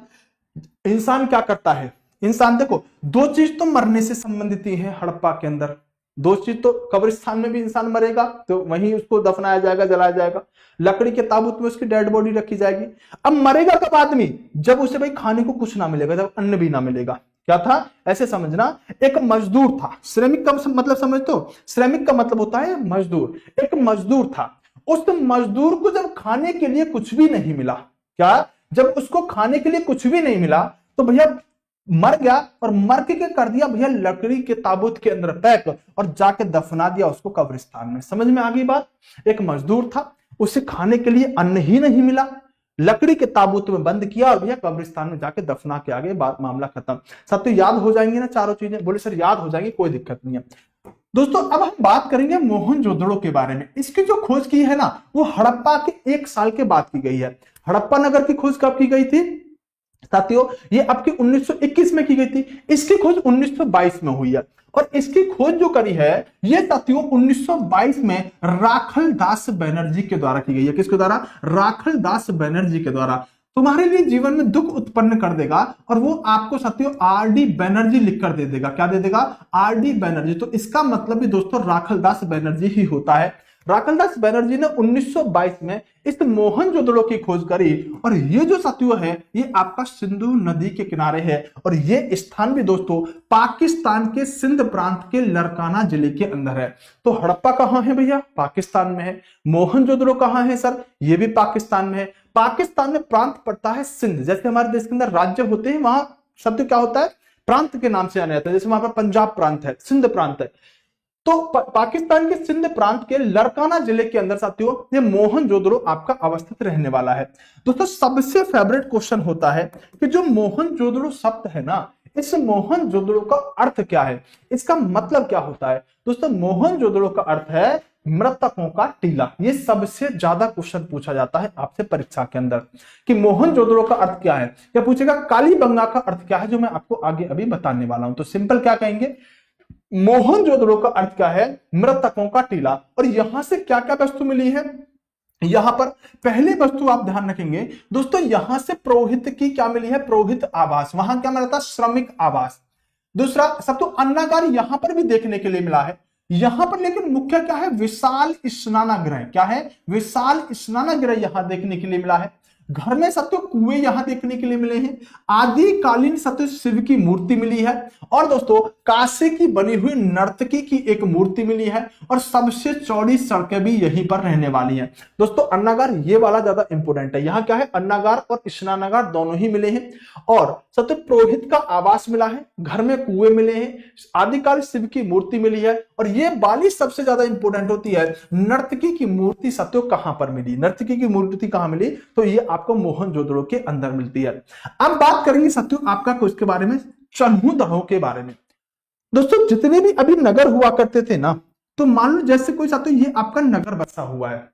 इंसान क्या करता है, इंसान देखो 2 चीज तो मरने से संबंधित ही है हड़प्पा के अंदर। 2 चीज तो, कब्रिस्तान में भी इंसान मरेगा तो वहीं उसको दफनाया जाएगा, जलाया जाएगा, लकड़ी के ताबूत में उसकी डेड बॉडी रखी जाएगी। अब मरेगा कब आदमी, जब उसे भाई खाने को कुछ ना मिलेगा, जब अन्न भी ना मिलेगा। क्या था, ऐसे समझना, एक मजदूर था। श्रमिक का मतलब समझते हो, श्रमिक का मतलब होता है मजदूर। एक मजदूर था, उस मजदूर को जब खाने के लिए कुछ भी नहीं मिला, क्या, जब उसको खाने के लिए कुछ भी नहीं मिला तो भैया मर गया, और मर के क्या कर दिया भैया, लकड़ी के ताबूत के अंदर पैक और जाके दफना दिया उसको कब्रिस्तान में। समझ में आ गई बात। एक मजदूर था, उसे खाने के लिए अन्न ही नहीं मिला, लकड़ी के ताबूत में बंद किया और भैया कब्रिस्तान में जाके दफना के आगे बात, मामला खत्म। सब तो याद हो जाएंगे ना चारों चीजें, बोले सर याद हो जाएंगी, कोई दिक्कत नहीं है। दोस्तों अब हम बात करेंगे मोहनजोदड़ो के बारे में। इसकी जो खोज की है ना, वो हड़प्पा के 1 साल के बाद की गई है। हड़प्पा नगर की खोज कब की गई थी साथियों, ये आपकी 1921 में की गई थी। इसकी खोज 1922 में हुई है, और इसकी खोज जो करी है ये साथियों 1922 में राखल दास बनर्जी के द्वारा की गई है। किसके द्वारा, राखल दास बनर्जी के द्वारा। तुम्हारे लिए जीवन में दुख उत्पन्न कर देगा, और वो आपको साथियों RD बनर्जी लिखकर दे देगा। क्या दे देगा, RD बनर्जी। तो इसका मतलब भी दोस्तों राखल दास बनर्जी ही होता है। राखल दास बनर्जी ने 1922 में इस मोहनजोदड़ो की खोज करी, और ये जो साथियों है ये आपका सिंधु नदी के किनारे है, और ये स्थान भी दोस्तों पाकिस्तान के सिंध प्रांत के लरकाना जिले के अंदर है। तो हड़प्पा कहां है भैया, पाकिस्तान में है। मोहनजोदड़ो कहां है सर, ये भी पाकिस्तान में है। पाकिस्तान में प्रांत पड़ता है सिंध, जैसे हमारे देश के अंदर राज्य होते हैं, वहां शब्द क्या होता है, प्रांत के नाम से जाना जाता है। जैसे वहां पर पंजाब प्रांत है, सिंध प्रांत है, तो पाकिस्तान के सिंध प्रांत के लरकाना जिले के अंदर साथियों ये मोहनजोदड़ो आपका अवस्थित रहने वाला है। दोस्तों सबसे फेवरेट क्वेश्चन होता है कि जो मोहनजोदड़ो शब्द है ना, इस मोहनजोदड़ो का अर्थ क्या है, इसका मतलब क्या होता है। दोस्तों मोहनजोदड़ो का अर्थ है मृतकों का टीला। ये सबसे ज्यादा क्वेश्चन पूछा जाता है आपसे परीक्षा के अंदर कि मोहनजोदड़ो का अर्थ क्या है। क्या पूछेगा, कालीबंगा का अर्थ क्या है, जो मैं आपको आगे अभी बताने वाला हूं। तो सिंपल क्या कहेंगे, मोहनजोदड़ो का अर्थ क्या है, मृतकों का टीला। और यहां से क्या क्या वस्तु मिली है, यहां पर पहली वस्तु आप ध्यान रखेंगे दोस्तों, यहां से पुरोहित की क्या मिली है, पुरोहित आवास, वहां क्या मिला था, श्रमिक आवास। दूसरा सब तो अन्नागार यहां पर भी देखने के लिए मिला है यहां पर, लेकिन मुख्य क्या है, विशाल स्नानागृह, क्या है, विशाल स्नानागृह यहां देखने के लिए मिला है। घर में सत्य कुएं यहां देखने के लिए मिले हैं। आदिकालीन सत्य शिव की मूर्ति मिली है। और दोस्तों कांसे की बनी हुई नर्तकी की एक मूर्ति मिली है। और सबसे चौड़ी सड़कें भी यहीं पर रहने वाली हैं। दोस्तों अन्नागार ये वाला ज्यादा इंपोर्टेंट है, यहां क्या है, अन्नागार और स्नानागार दोनों ही मिले हैं। और सत्य पुरोहित का आवास मिला है, घर में कुएं मिले हैं, आदिकाल शिव की मूर्ति मिली है। और ये वाली सबसे ज्यादा इंपोर्टेंट होती है, नर्तकी की मूर्ति सत्यो कहां पर मिली, नर्तकी की मूर्ति कहां मिली, तो ये आपको मोहनजोदड़ो के अंदर मिलती है। अब बात करेंगे सत्यो आपका कुछ के बारे में, चन्हुदहो के बारे में। दोस्तों जितने भी अभी नगर हुआ करते थे ना, तो मान लो जैसे कोई सत्यो ये आपका नगर बसा हुआ है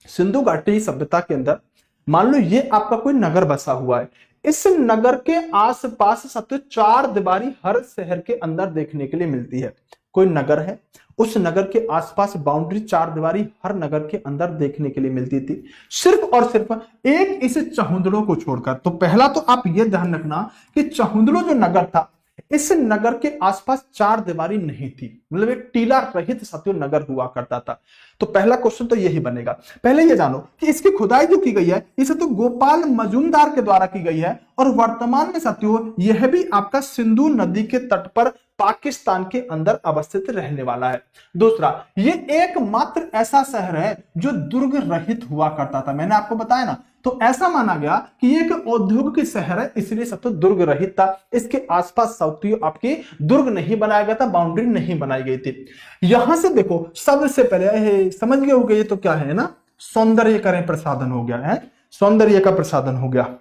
सिंधु घाटी सभ्यता के अंदर, मान लो ये आपका कोई नगर बसा हुआ है। इस नगर के आसपास सत्य चार दीवारी हर शहर के अंदर देखने के लिए मिलती है। कोई नगर है, उस नगर के आसपास बाउंड्री चार दीवारी हर नगर के अंदर देखने के लिए मिलती थी, सिर्फ और सिर्फ एक इस चहुंदड़ो को छोड़कर। तो पहला तो आप यह ध्यान रखना कि चहुंदड़ो जो नगर था, इस नगर के आसपास चार दीवारी नहीं थी, मतलब एक टीला रहित सत्यो नगर हुआ करता था। तो पहला क्वेश्चन तो यही बनेगा। पहले ये जानो कि इसकी खुदाई जो की गई है, इसे तो गोपाल मजूमदार के द्वारा की गई है। और वर्तमान में सत्यो यह भी आपका सिंधु नदी के तट पर पाकिस्तान के अंदर अवस्थित रहने वाला है। दूसरा, ये एकमात्र ऐसा शहर है जो दुर्ग रहित हुआ करता था। मैंने आपको बताया ना, तो ऐसा माना गया कि ये एक औद्योगिक शहर है, इसलिए सब तो दुर्ग रहित था। इसके आसपास आपके दुर्ग नहीं बनाया गया था, बाउंड्री नहीं बनाई गई थी। यहां से देखो सबसे पहले समझ गए होंगे, ये तो क्या है ना, सौंदर्य का प्रसाधन हो गया है, सौंदर्य का प्रसाधन हो गया।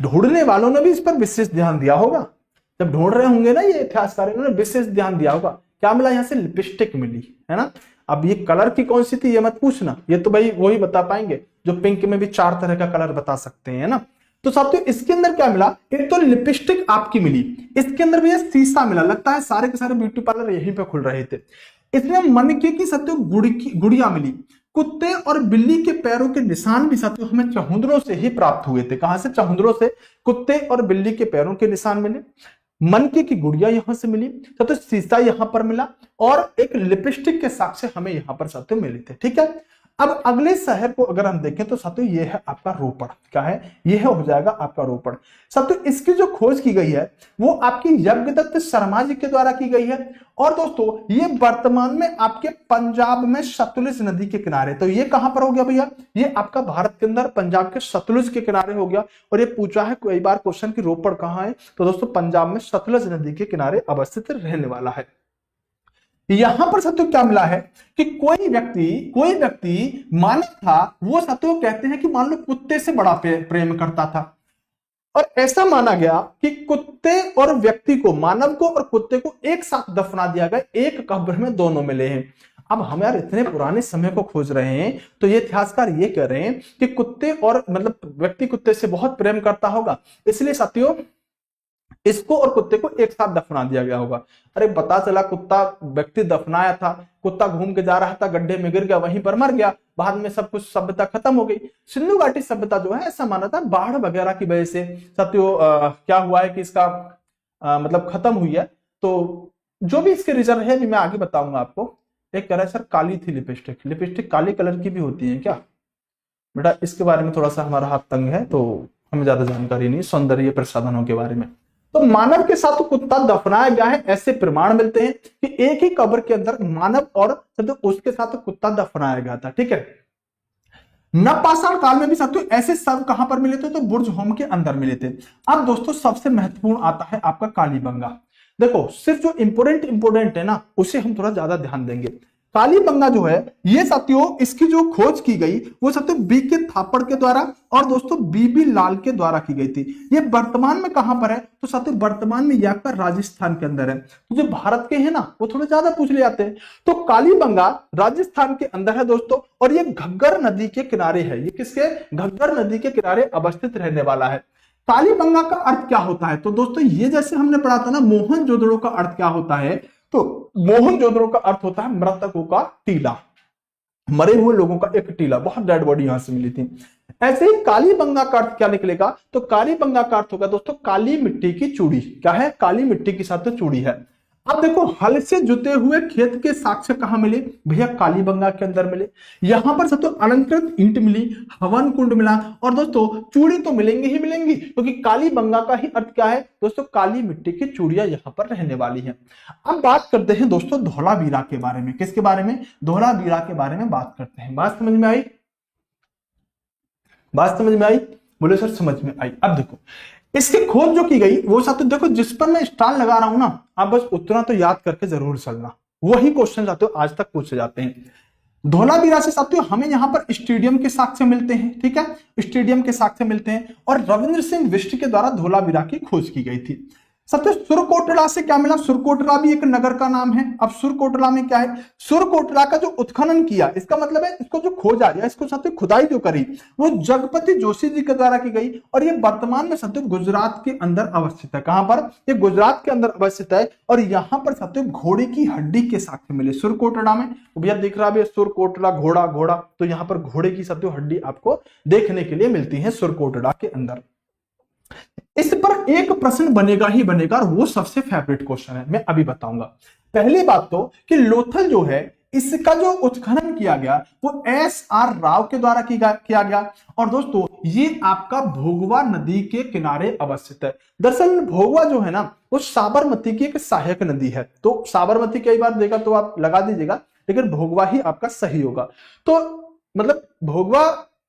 ढूंढने वालों ने भी इस पर विशेष ध्यान दिया होगा, जब ढूंढ रहे होंगे ना ये इतिहासकार, इन्होंने विशेष ध्यान दिया होगा। क्या मिला, यहां से लिपस्टिक मिली है ना। अब ये कलर की कौन सी थी ये मत पूछना, ये तो भाई वही बता पाएंगे जो पिंक में भी चार तरह का कलर बता सकते हैं ना। तो साथियों इसके अंदर क्या मिला, एक तो लिपस्टिक आपकी मिली, इसके अंदर भी शीशा मिला, लगता है सारे के सारे ब्यूटी पार्लर यहीं पे खुल रहे थे। इसमें मनके की साथियों गुड़िया मिली। कुत्ते और बिल्ली के पैरों के निशान भी साथियों हमें चहुंदड़ों से ही प्राप्त हुए थे। कहां से, चहुंदड़ों से कुत्ते और बिल्ली के पैरों के निशान मिले, मनके की गुड़िया यहां से मिली, तो शीशा यहां पर मिला, और एक लिपस्टिक के साक्ष्य हमें यहां पर साथियों मिले थे। ठीक है, अब अगले शहर को अगर हम देखें तो साथियों ये है आपका रोपड़। क्या है, यह हो जाएगा आपका रोपड़। साथियों इसकी जो खोज की गई है वो आपकी यज्ञदत्त शर्मा जी के द्वारा की गई है। और दोस्तों ये वर्तमान में आपके पंजाब में सतलुज नदी के किनारे, तो ये कहां पर हो गया भैया, ये आपका भारत के अंदर पंजाब के सतलुज के किनारे हो गया। और ये पूछा है कई बार क्वेश्चन की रोपड़ कहां है, तो दोस्तों पंजाब में सतलुज नदी के किनारे अवस्थित रहने वाला है। यहां पर सत्य क्या मिला है कि कोई व्यक्ति मानव था, वो सत्य कहते हैं कि मान लो कुत्ते से बड़ा प्रेम करता था। और ऐसा माना गया कि कुत्ते और व्यक्ति को, मानव को और कुत्ते को एक साथ दफना दिया गया, एक कब्र में दोनों मिले हैं। अब हम यार इतने पुराने समय को खोज रहे हैं, तो ये इतिहासकार ये कह रहे हैं कि कुत्ते और मतलब व्यक्ति कुत्ते से बहुत प्रेम करता होगा, इसलिए साथियों इसको और कुत्ते को एक साथ दफना दिया गया होगा। अरे बता चला कुत्ता व्यक्ति दफनाया था, कुत्ता घूम के जा रहा था, गड्ढे में गिर गया, वहीं पर मर गया, बाद में सब कुछ सभ्यता खत्म हो गई। सिंधु घाटी सभ्यता जो है ऐसा माना था बाढ़ वगैरह की वजह से सत्यो क्या हुआ है कि इसका मतलब खत्म हुई है। तो जो भी इसके रीजन है मैं आगे बताऊंगा आपको। एक कह रहा है सर काली थी लिपस्टिक, लिपस्टिक काली कलर की भी होती है क्या? बेटा इसके बारे में थोड़ा सा हमारा हाथ तंग है, तो हमें ज्यादा जानकारी नहीं सौंदर्य प्रसाधनों के बारे में। तो मानव के साथ कुत्ता दफनाया गया है ऐसे प्रमाण मिलते हैं कि एक ही कब्र के अंदर मानव और उसके साथ कुत्ता दफनाया गया था। ठीक है, नवपाषाण काल में भी साथियों ऐसे सब कहां पर मिले थे, तो बुर्ज होम के अंदर मिले थे। अब दोस्तों सबसे महत्वपूर्ण आता है आपका कालीबंगा। देखो सिर्फ जो इंपोर्टेंट है ना उसे हम थोड़ा ज्यादा ध्यान देंगे। कालीबंगा जो है ये साथियों इसकी जो खोज की गई वो साथियों बीके थापड़ के द्वारा और दोस्तों बीबी लाल के द्वारा की गई थी। ये वर्तमान में कहां पर है, तो साथियों वर्तमान में यहाँ पर राजस्थान के अंदर है। तो जो भारत के हैं ना वो थोड़े ज्यादा पूछ ले जाते हैं। तो कालीबंगा राजस्थान के अंदर है दोस्तों, और ये घग्गर नदी के किनारे है। ये किसके, घग्गर नदी के किनारे अवस्थित रहने वाला है। कालीबंगा का अर्थ क्या होता है, तो दोस्तों ये जैसे हमने पढ़ा था ना मोहनजोदड़ो का अर्थ क्या होता है, तो मोहनजोदड़ो का अर्थ होता है मृतकों का टीला। मरे हुए लोगों का एक टीला, बहुत डेड बॉडी यहां से मिली थी। ऐसे ही कालीबंगा का अर्थ क्या निकलेगा, तो कालीबंगा का अर्थ होगा दोस्तों काली मिट्टी की चूड़ी। क्या है, काली मिट्टी के साथ तो चूड़ी है। अब देखो, हल से जुते हुए खेत के साक्ष्य कहां मिले भैया, कालीबंगा के अंदर मिले। यहां पर सब तो अलंकृत ईंट मिली, हवन कुंड मिला, और दोस्तों चूड़ी तो मिलेंगी ही मिलेंगी, क्योंकि कालीबंगा का ही अर्थ क्या है दोस्तों, काली मिट्टी की चूड़ियां यहां पर रहने वाली है। अब बात करते हैं दोस्तों धौलावीरा के बारे में। किसके बारे में, धौलावीरा के बारे में बात करते हैं। बात समझ में आई, बात समझ में आई, बोले सर समझ में आई। अब देखो, इसकी खोज जो की गई वो साथियों देखो, जिस पर मैं स्टार लगा रहा हूं ना, आप बस उतना तो याद करके जरूर चलना, वही क्वेश्चन साथियों आज तक पूछे जाते हैं। धौलावीरा से साथियों हमें यहां पर स्टेडियम के साक्ष्य मिलते हैं, ठीक है, स्टेडियम के साक्ष्य मिलते हैं, और रविंद्र सिंह बिष्ट के द्वारा धौलावीरा की खोज की गई थी। सबसे सुरकोटला से क्या मिला, सुरकोटला भी एक नगर का नाम है। अब सुरकोटला में क्या है, सुरकोटला का जो उत्खनन किया, इसका मतलब है इसको जो खोजा या इसको साथ खुदाई जो करी वो जगपति जोशी जी के द्वारा की गई, और ये वर्तमान में साथियों गुजरात के अंदर अवस्थित है। कहां पर, ये गुजरात के अंदर अवस्थित है, और यहां पर साथियों घोड़े की हड्डी के साक्ष्य मिले सुरकोटला में। भैया दिख रहा है सुरकोटला, घोड़ा घोड़ा, तो यहां पर घोड़े की साथियों हड्डी आपको देखने के लिए मिलती है सुरकोटला के अंदर। इस पर एक प्रश्न बनेगा ही बनेगा, और वो सबसे फेवरेट क्वेश्चन है, मैं अभी बताऊंगा। पहली बात तो कि लोथल जो है इसका जो उत्खनन किया गया वो एस.आर. राव के द्वारा किया गया, और दोस्तों ये आपका भोगवा नदी के किनारे अवस्थित है। दरअसल भोगवा जो है ना वो साबरमती की एक सहायक नदी है, तो साबरमती कई बार देखा तो आप लगा दीजिएगा, लेकिन भोगवा ही आपका सही होगा। तो मतलब भोगवा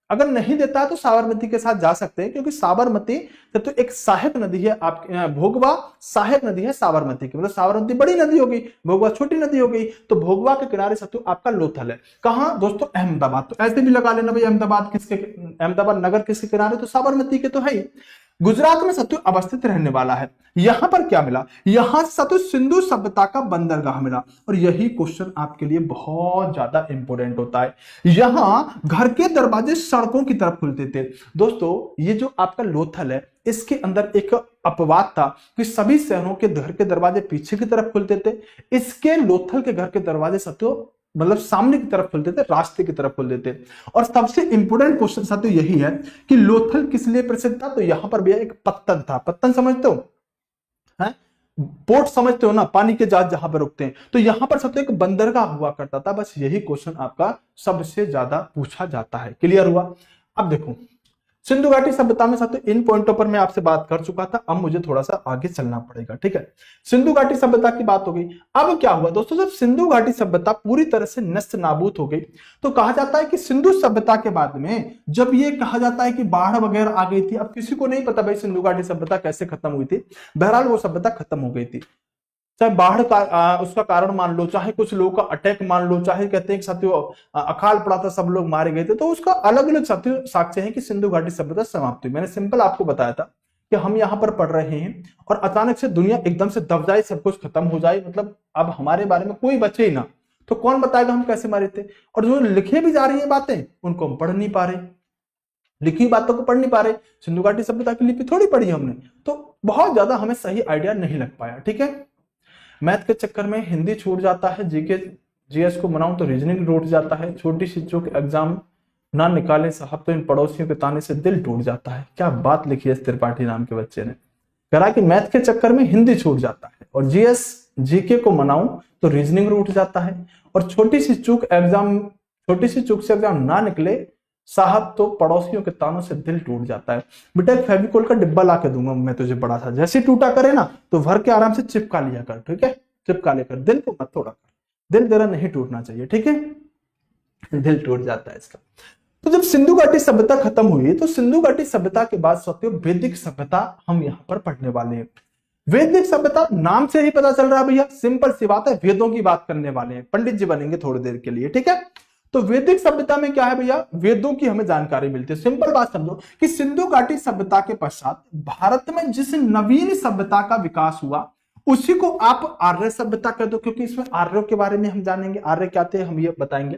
अगर नहीं देता है तो साबरमती के साथ जा सकते हैं, क्योंकि साबरमती तो एक सहायक नदी है, आप भोगवा सहायक नदी है साबरमती की, मतलब साबरमती बड़ी नदी होगी, भोगवा छोटी नदी हो गई, तो भोगवा के किनारे सत्य आपका लोथल है। कहां दोस्तों, अहमदाबाद। तो ऐसे भी लगा लेना भाई, अहमदाबाद किसके, अहमदाबाद नगर किसके किनारे, तो साबरमती के तो है ही। गुजरात में सत्य अवस्थित रहने वाला है। यहां पर क्या मिला, यहां से सत्य सिंधु सभ्यता का बंदरगाह मिला, और यही क्वेश्चन आपके लिए बहुत ज्यादा इंपॉर्टेंट होता है। यहां घर के दरवाजे सड़कों की तरफ खुलते थे। दोस्तों ये जो आपका लोथल है इसके अंदर एक अपवाद था कि सभी शहरों के घर के दरवाजे पीछे की तरफ खुलते थे, इसके लोथल के घर के दरवाजे सत्यो मतलब सामने की तरफ खुलते थे, रास्ते की तरफ खुलते थे। और सबसे इंपोर्टेंट क्वेश्चन साथियों यही है कि लोथल किस लिए प्रसिद्ध था, तो यहां पर भैया एक पत्तन था। पत्तन समझते हो, है पोर्ट समझते हो ना, पानी के जहाज जहां पर रुकते हैं, तो यहां पर सबसे एक बंदरगाह हुआ करता था। बस यही क्वेश्चन आपका सबसे ज्यादा पूछा जाता है। क्लियर हुआ। अब देखो सिंधु घाटी सभ्यता में साथियों इन पॉइंटों पर मैं आपसे बात कर चुका था, अब मुझे थोड़ा सा आगे चलना पड़ेगा, ठीक है। सिंधु घाटी सभ्यता की बात हो गई। अब क्या हुआ दोस्तों, जब सिंधु घाटी सभ्यता पूरी तरह से नष्ट नाबूद हो गई, तो कहा जाता है कि सिंधु सभ्यता के बाद में जब ये कहा जाता है कि बाढ़ वगैरह आ गई थी, अब किसी को नहीं पता भाई सिंधु घाटी सभ्यता कैसे खत्म हुई थी, बहरहाल वो सभ्यता खत्म हो गई थी। चाहे बाढ़ का उसका कारण मान लो, चाहे कुछ लोगों का अटैक मान लो, चाहे कहते हैं कि साथियों अकाल पड़ा था, सब लोग मारे गए थे, तो उसका अलग अलग साथियों साक्ष्य है कि सिंधु घाटी सभ्यता समाप्त हुई। मैंने सिंपल आपको बताया था कि हम यहाँ पर पढ़ रहे हैं और अचानक से दुनिया एकदम से दब जाए, सब कुछ खत्म हो जाए, मतलब अब हमारे बारे में कोई बचे ही ना, तो कौन बताएगा हम कैसे मारे थे। और जो लिखे भी जा रही है बातें उनको हम पढ़ नहीं पा रहे, लिखी बातों को पढ़ नहीं पा रहे। सिंधु घाटी सभ्यता की लिपि थोड़ी पढ़ी हमने, तो बहुत ज्यादा हमें सही आइडिया नहीं लग पाया, ठीक है। मैथ के चक्कर में हिंदी छूट जाता है, जीके जीएस को बनाऊं तो रीजनिंग टूट जाता है, छोटी सी चूक एग्जाम ना निकाले साहब तो इन पड़ोसियों के ताने से दिल टूट जाता है। क्या बात लिखी है इस त्रिपाठी नाम के बच्चे ने, करा कि मैथ के चक्कर में हिंदी छूट जाता है और जीएस जीके को मनाऊं तो रीजनिंग रूट जाता है, और छोटी सी चूक से एग्जाम ना निकले साहब तो पड़ोसियों के तानों से दिल टूट जाता है। बेटा एक फेविकोल का डिब्बा ला के दूंगा मैं तुझे बड़ा सा, जैसे टूटा करे ना तो भर के आराम से चिपका लिया कर, ठीक है, चिपका लेकर, दिल को मत तोड़ा कर, दिल तेरा नहीं टूटना चाहिए, ठीक है, दिल टूट जाता है इसका। तो जब सिंधु घाटी सभ्यता खत्म हुई तो सिंधु घाटी सभ्यता के बाद सत्यो वैदिक सभ्यता हम यहाँ पर पढ़ने वाले हैं। वैदिक सभ्यता नाम से ही पता चल रहा है भैया, सिंपल सी बात है, वेदों की बात करने वाले हैं, पंडित जी बनेंगे थोड़ी देर के लिए, ठीक है। तो वैदिक सभ्यता में क्या है भैया, वेदों की हमें जानकारी मिलती है। सिंपल बात समझो कि सिंधु घाटी सभ्यता के पश्चात भारत में जिस नवीन सभ्यता का विकास हुआ उसी को आप आर्य सभ्यता कह दो, क्योंकि इसमें आर्यों के बारे में हम जानेंगे, आर्य क्या थे हम ये बताएंगे।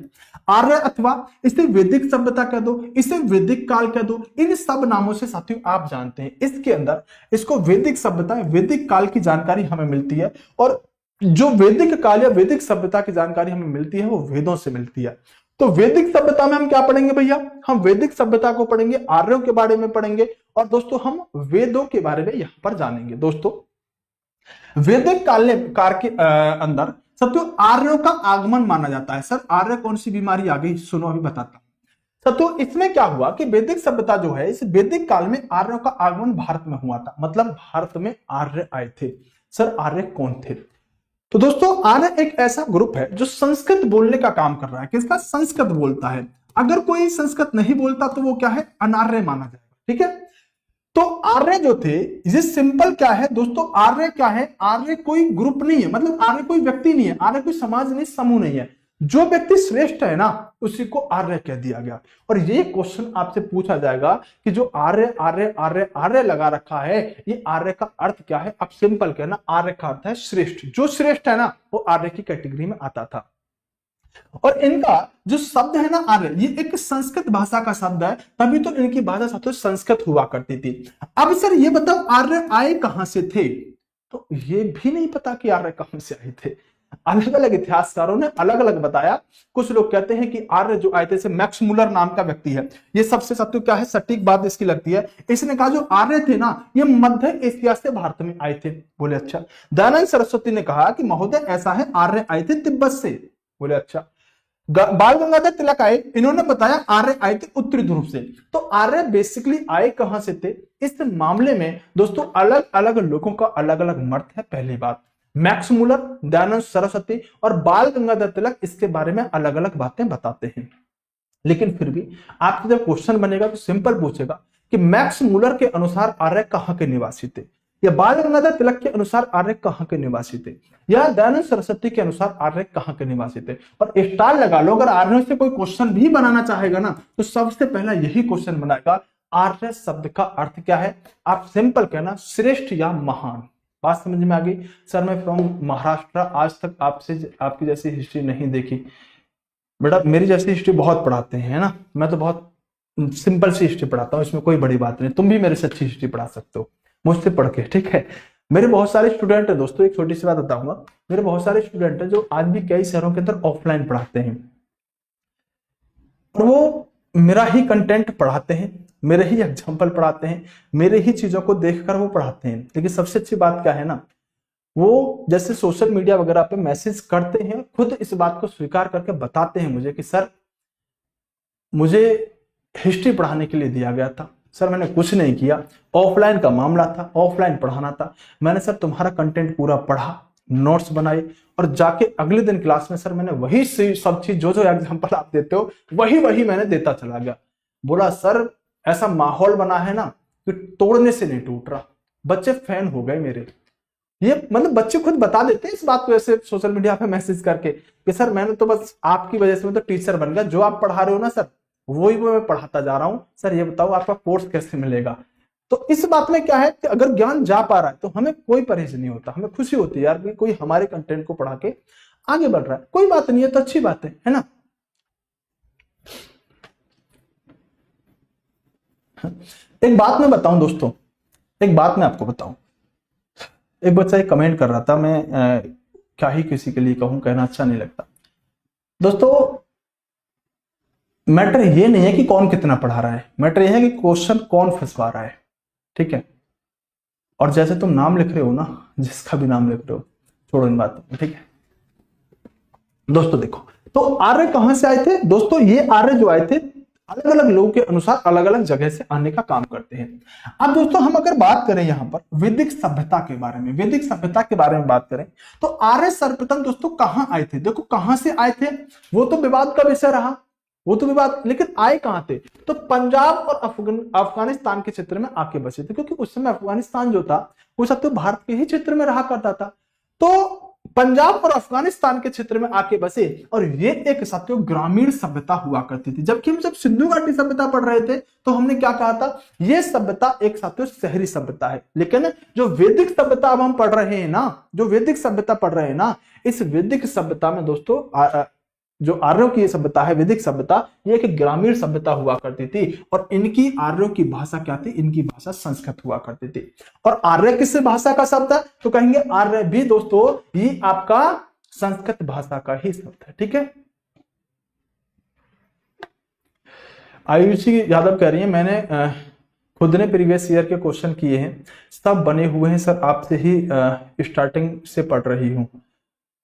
आर्य अथवा इसे वैदिक सभ्यता कह दो, इसे वैदिक काल कह दो, इन सब नामों से साथियों आप जानते हैं। इसके अंदर इसको वैदिक सभ्यता वैदिक काल की जानकारी हमें मिलती है, और जो वैदिक काल या वैदिक सभ्यता की जानकारी हमें मिलती है वो वेदों से मिलती है। तो वैदिक सभ्यता में हम क्या पढ़ेंगे भैया, हम वैदिक सभ्यता को पढ़ेंगे, आर्यों के बारे में पढ़ेंगे, और दोस्तों हम वेदों के बारे में यहां पर जानेंगे। दोस्तों वैदिक काल के अंदर सत्यो आर्यों का आगमन माना जाता है। सर आर्य कौन सी बीमारी आ गई, सुनो अभी बताता हूं। सत्यो इसमें क्या हुआ कि वैदिक सभ्यता जो है, इस वैदिक काल में आर्यों का आगमन भारत में हुआ था, मतलब भारत में आर्य आए थे। सर आर्य कौन थे? तो दोस्तों आर्य एक ऐसा ग्रुप है जो संस्कृत बोलने का काम कर रहा है। किसका? संस्कृत बोलता है। अगर कोई संस्कृत नहीं बोलता तो वो क्या है, अनार्य माना जाएगा। ठीक है, तो आर्य जो थे, ये सिंपल क्या है दोस्तों, आर्य क्या है, आर्य कोई ग्रुप नहीं है, मतलब आर्य कोई व्यक्ति नहीं है, आर्य कोई समाज नहीं, समूह नहीं है। जो व्यक्ति श्रेष्ठ है ना उसी को आर्य कह दिया गया। और ये क्वेश्चन आपसे पूछा जाएगा कि जो आर्य आर्य आर्य आर्य लगा रखा है, ये आर्य का अर्थ क्या है? आप सिंपल कहना, आर्य का अर्थ है श्रेष्ठ। जो श्रेष्ठ है ना वो आर्य की कैटेगरी में आता था। और इनका जो शब्द है ना आर्य, ये एक संस्कृत भाषा का शब्द है, तभी तो इनकी भाषा सब तो संस्कृत हुआ करती थी। अब सर ये बताओ आर्य आए कहां से थे? तो ये भी नहीं पता कि आर्य कहां से आए थे। अलग अलग इतिहासकारों ने अलग अलग बताया। कुछ लोग कहते हैं कि आर्य जो आए थे, मैक्स मुलर नाम का व्यक्ति है, ये सबसे सत्य क्या है, सटीक बात इसकी लगती है। इसने कहा जो आर्य थे ना ये मध्य एशिया से भारत में आए थे। बोले अच्छा। दयानंद सरस्वती ने कहा कि महोदय ऐसा है, आर्य आए थे तिब्बत से। बोले अच्छा। बाल गंगाधर तिलक आए, इन्होंने बताया आर्य आए थे उत्तरी ध्रुव से। तो आर्य बेसिकली आए कहां से थे? इस मामले में दोस्तों अलग अलग लोगों का अलग अलग मत है। पहली बात, मैक्स मुलर, दयानंद सरस्वती और बाल गंगाधर तिलक इसके बारे में अलग अलग बातें बताते हैं। लेकिन फिर भी आपसे जब क्वेश्चन बनेगा तो सिंपल पूछेगा कि मैक्स मुलर के अनुसार आर्य कहां के निवासी थे, या बाल गंगाधर तिलक के अनुसार आर्य कहां के निवासी थे, या दयानंद सरस्वती के अनुसार आर्य कहां के निवासी थे। और स्टार लगा लो, अगर आर्यों से कोई क्वेश्चन भी बनाना चाहेगा ना तो सबसे पहला यही क्वेश्चन बनाएगा, आर्य शब्द का अर्थ क्या है? आप सिंपल कहना श्रेष्ठ या महान। बात समझ में आ गई? सर मैं फ्रॉम महाराष्ट्र, आज तक आपसे आपकी जैसी हिस्ट्री नहीं देखी। बेटा मेरी जैसी हिस्ट्री बहुत पढ़ाते हैं ना, मैं तो बहुत सिंपल सी हिस्ट्री पढ़ाता हूँ, इसमें कोई बड़ी बात नहीं। तुम भी मेरे से अच्छी हिस्ट्री पढ़ा सकते हो मुझसे पढ़ के, ठीक है। मेरे बहुत सारे स्टूडेंट है दोस्तों, एक छोटी सी बात बताऊंगा, मेरे बहुत सारे स्टूडेंट है जो आज भी कई शहरों के अंदर ऑफलाइन पढ़ाते हैं, और वो मेरा ही कंटेंट पढ़ाते हैं, मेरे ही एग्जाम्पल पढ़ाते हैं, मेरे ही चीजों को देखकर वो पढ़ाते हैं। लेकिन सबसे अच्छी बात क्या है ना, वो जैसे सोशल मीडिया वगैरह पे मैसेज करते हैं, खुद इस बात को स्वीकार करके बताते हैं मुझे कि सर मुझे हिस्ट्री पढ़ाने के लिए दिया गया था, सर मैंने कुछ नहीं किया, ऑफलाइन का मामला था, ऑफलाइन पढ़ाना था, मैंने सर तुम्हारा कंटेंट पूरा पढ़ा, नोट्स बनाए, और जाके अगले दिन क्लास में सर मैंने वही सब चीज जो जो एग्जांपल आप देते हो वही मैंने देता चला गया। बोला सर ऐसा माहौल बना है ना कि तोड़ने से नहीं टूट रहा। बच्चे फैन हो गए मेरे। ये मतलब बच्चे खुद बता देते हैं इस बात को ऐसे सोशल मीडिया पे मैसेज करके कि सर मैंने तो बस आपकी वजह से मैं तो टीचर बन गया, जो आप पढ़ा रहे हो ना सर वही वो मैं पढ़ाता जा रहा हूं, सर ये बताओ आपका कोर्स कैसे मिलेगा। तो इस बात में क्या है कि अगर ज्ञान जा पा रहा है तो हमें कोई परहेज नहीं होता, हमें खुशी होती है यार कि कोई हमारे कंटेंट को पढ़ा के आगे बढ़ रहा है। कोई बात नहीं है तो अच्छी बात है ना। एक बात मैं बताऊं दोस्तों, एक बात मैं आपको बताऊं, एक बच्चा एक कमेंट कर रहा था, मैं क्या ही किसी के लिए कहूं, कहना अच्छा नहीं लगता। दोस्तों मैटर ये नहीं है कि कौन कितना पढ़ा रहा है, मैटर ये है कि क्वेश्चन कौन फंसवा रहा है, ठीक है। और जैसे तुम नाम लिख रहे हो ना, जिसका भी नाम लिख रहे हो, छोड़ो इन बातों को, ठीक है। दोस्तों देखो, तो आर्य कहां से आए थे? दोस्तों ये आर्य जो आए थे अलग अलग लोगों के अनुसार अलग अलग जगह से आने का काम करते हैं। अब दोस्तों हम अगर बात करें यहां पर वैदिक सभ्यता के बारे में, वैदिक सभ्यता के बारे में बात करें तो आर्य सर्वप्रथम दोस्तों कहां आए थे? देखो कहां से आए थे वो तो विवाद का विषय रहा, वो तो विवाद, लेकिन आए कहां थे? तो पंजाब और अफगानिस्तान के क्षेत्र में आके बसे थे, क्योंकि उस समय अफगानिस्तान जो था वो सब तो भारत के ही क्षेत्र में रहा करता था। तो पंजाब और अफगानिस्तान के क्षेत्र में आके बसे, और ये एक साथियों ग्रामीण सभ्यता हुआ करती थी। जबकि हम जब सिंधु घाटी सभ्यता पढ़ रहे थे तो हमने क्या कहा था, ये सभ्यता एक साथियों शहरी सभ्यता है। लेकिन जो वैदिक सभ्यता अब हम पढ़ रहे हैं ना, जो वैदिक सभ्यता पढ़ रहे हैं ना, इस वैदिक सभ्यता में दोस्तों जो आर्यों की सभ्यता है, वैदिक सभ्यता, ये एक ग्रामीण सभ्यता हुआ करती थी। और इनकी आर्यों की भाषा क्या थी? इनकी भाषा संस्कृत हुआ करती थी। और आर्य किस भाषा का शब्द है? तो कहेंगे आर्य भी दोस्तों ये आपका संस्कृत भाषा का ही शब्द है, ठीक है। आयुषी यादव कह रही है मैंने खुद ने प्रीवियस ईयर के क्वेश्चन किए हैं, सब बने हुए हैं सर, आपसे ही स्टार्टिंग से पढ़ रही हूँ।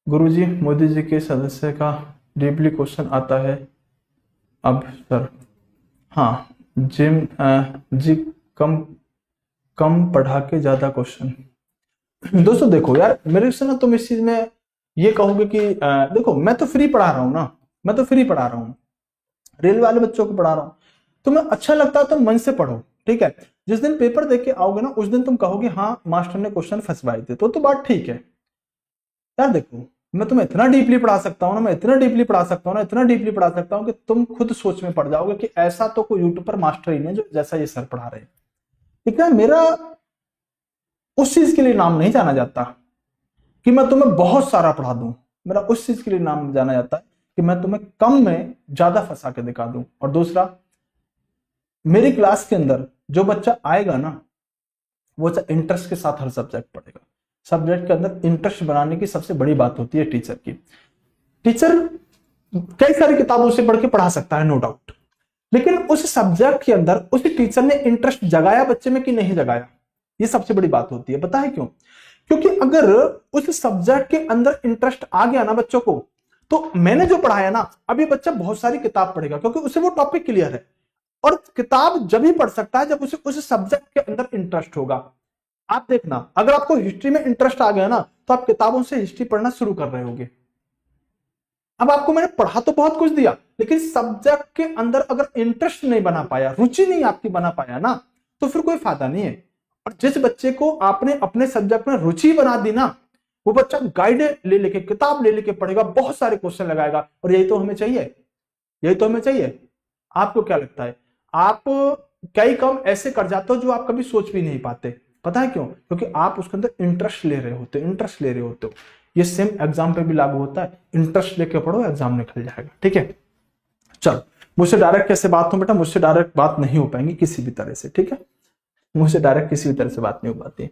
गुरुजी मोदी जी के सदस्य का डीपली क्वेश्चन आता है अब सर। हाँ जिम जी कम कम पढ़ा के ज्यादा क्वेश्चन। दोस्तों देखो यार, मेरे से ना तुम इस चीज में ये कहोगे कि देखो मैं तो फ्री पढ़ा रहा हूँ ना, मैं तो फ्री पढ़ा रहा हूँ, रेल वाले बच्चों को पढ़ा रहा हूँ, तुम्हें अच्छा लगता है तो मन से पढ़ो, ठीक है। जिस दिन पेपर देके आओगे ना उस दिन तुम कहोगे हाँ मास्टर ने क्वेश्चन फंसवाए थे, तो बात ठीक है यार। देखो मैं तुम्हें इतना डीपली पढ़ा सकता हूँ ना, मैं इतना डीपली पढ़ा सकता हूँ ना, इतना डीपली पढ़ा सकता हूँ कि तुम खुद सोच में पड़ जाओगे कि ऐसा तो कोई यूट्यूब पर मास्टर ही नहीं जो जैसा ये सर पढ़ा रहे हैं। ठीक है, मेरा उस चीज के लिए नाम नहीं जाना जाता कि मैं तुम्हें बहुत सारा पढ़ा दूं, मेरा उस चीज के लिए नाम जाना जाता है कि मैं तुम्हें कम में ज्यादा फंसा के दिखा दूं। और दूसरा, मेरी क्लास के अंदर जो बच्चा आएगा ना वो इंटरेस्ट के साथ हर सब्जेक्ट पढ़ेगा। सब्जेक्ट के अंदर इंटरेस्ट बनाने की सबसे बड़ी बात होती है टीचर की। टीचर कई सारी किताबों से पढ़ के पढ़ा सकता है नो डाउट, लेकिन उस सब्जेक्ट के अंदर उस टीचर ने इंटरेस्ट जगाया बच्चे में कि नहीं जगाया, ये सबसे बड़ी बात होती है। पता है क्यों? क्योंकि अगर उस सब्जेक्ट के अंदर इंटरेस्ट आ गया ना बच्चों को, तो मैंने जो पढ़ाया ना अब ये बच्चा बहुत सारी किताब पढ़ेगा क्योंकि उसे वो टॉपिक क्लियर है। और किताब जब ही पढ़ सकता है जब उसे उस सब्जेक्ट के अंदर इंटरेस्ट होगा। आप देखना, अगर आपको हिस्ट्री में इंटरेस्ट आ गया ना तो आप किताबों से हिस्ट्री पढ़ना शुरू कर रहे होगे। अब आपको मैंने पढ़ा तो बहुत कुछ दिया, लेकिन सब्जेक्ट के अंदर अगर इंटरेस्ट नहीं बना पाया, रुचि नहीं आपकी बना पाया ना, तो फिर कोई फायदा नहीं है। और जिस बच्चे को आपने अपने सब्जेक्ट में रुचि बना दी ना, वो बच्चा गाइड ले लेके किताब ले लेके पढ़ेगा, बहुत सारे क्वेश्चन लगाएगा। और यही तो हमें चाहिए, यही तो हमें चाहिए। आपको क्या लगता है? आप कई काम ऐसे कर जाते हो जो आप कभी सोच भी नहीं पाते। पता है क्यों? क्योंकि आप उसके अंदर इंटरेस्ट ले रहे होते हो, इंटरेस्ट ले रहे होते हो। ये सेम एग्जाम पे भी लागू होता है, इंटरेस्ट लेके पढ़ो एग्जाम निकल जाएगा। ठीक है, चलो मुझसे डायरेक्ट कैसे बात हो बेटा? मुझसे डायरेक्ट बात नहीं हो पाएंगी किसी भी तरह से, ठीक है, मुझसे डायरेक्ट किसी भी तरह से बात नहीं हो पाती।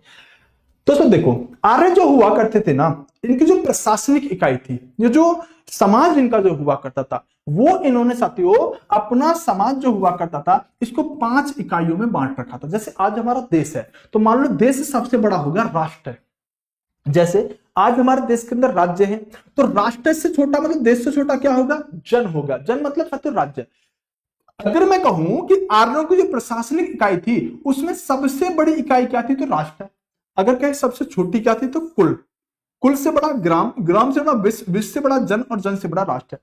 दोस्तों देखो, आर्य जो हुआ करते थे ना, इनकी जो प्रशासनिक इकाई थी, ये जो समाज इनका जो हुआ करता था, वो इन्होंने साथियों अपना समाज जो हुआ करता था इसको 5 इकाइयों में बांट रखा था। जैसे आज हमारा देश है तो मान लो देश सबसे बड़ा होगा राष्ट्र। जैसे आज हमारे देश के अंदर राज्य है तो राष्ट्र से छोटा मतलब देश से छोटा क्या होगा? जन होगा। जन मतलब साथियों राज्य। अगर मैं कहूं कि आर्यों की जो प्रशासनिक इकाई थी उसमें सबसे बड़ी इकाई क्या थी? तो राष्ट्र। अगर कहें सबसे छोटी क्या थी? तो कुल। कुल से बड़ा ग्राम, ग्राम से बड़ा विश्व, विश्व से बड़ा जन और जन से बड़ा राष्ट्र।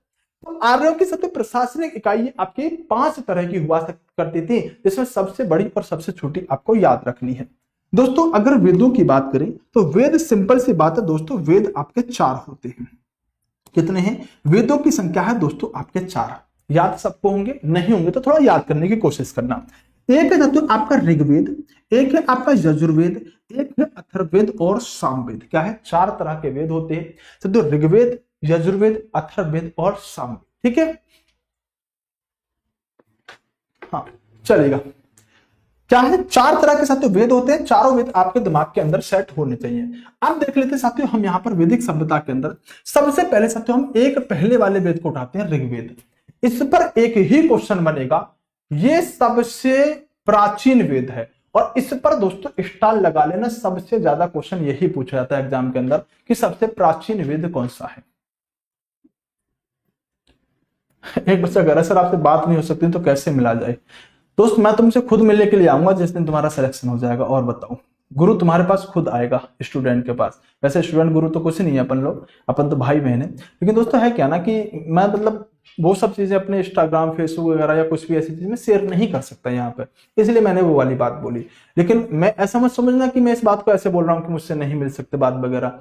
तो आर्यों की सबसे प्रशासनिक इकाई आपकी 5 तरह की हुआ करती थी, जिसमें सबसे बड़ी और सबसे छोटी आपको याद रखनी है। दोस्तों अगर वेदों की बात करें तो वेद सिंपल सी बात है दोस्तों, वेद आपके 4 होते हैं। कितने हैं? वेदों की संख्या है दोस्तों आपके 4। याद सबको होंगे, नहीं होंगे तो थोड़ा याद करने की कोशिश करना। एक है तो आपका ऋग्वेद, एक है आपका यजुर्वेद, एक है अथर्ववेद और सामवेद। क्या है? 4 तरह के वेद होते हैं, तो ऋग्वेद, यजुर्वेद, अथर्ववेद और सामवेद। ठीक है, हाँ चलेगा। क्या है? 4 तरह के साथियों वेद होते हैं। चारों वेद आपके दिमाग के अंदर सेट होने चाहिए। अब देख लेते हैं साथियों, हम यहाँ पर वैदिक सभ्यता के अंदर सबसे पहले साथियों हम एक पहले वाले वेद को उठाते हैं, ऋग्वेद। इस पर एक ही क्वेश्चन बनेगा, ये सबसे प्राचीन वेद है। और इस पर दोस्तों स्टार लगा लेना, सबसे ज्यादा क्वेश्चन यही पूछा जाता है एग्जाम के अंदर कि सबसे प्राचीन वेद कौन सा है। एक बच्चा कह रहा है सर आपसे बात नहीं हो सकती तो कैसे मिला जाए? दोस्त मैं तुमसे खुद मिलने के लिए आऊंगा जिस दिन तुम्हारा सिलेक्शन हो जाएगा। और बताओ, गुरु तुम्हारे पास खुद आएगा स्टूडेंट के पास। वैसे स्टूडेंट गुरु तो कुछ नहीं है, अपन लोग, अपन तो भाई बहन है। लेकिन दोस्तों है क्या ना कि मैं मतलब वो सब चीजें अपने इंस्टाग्राम, फेसबुक वगैरह या कुछ भी ऐसी चीज में शेयर नहीं कर सकता यहाँ पे, इसलिए मैंने वो वाली बात बोली। लेकिन मैं ऐसा मत समझना कि मैं इस बात को ऐसे बोल रहा हूँ कि मुझसे नहीं मिल सकते बात वगैरह।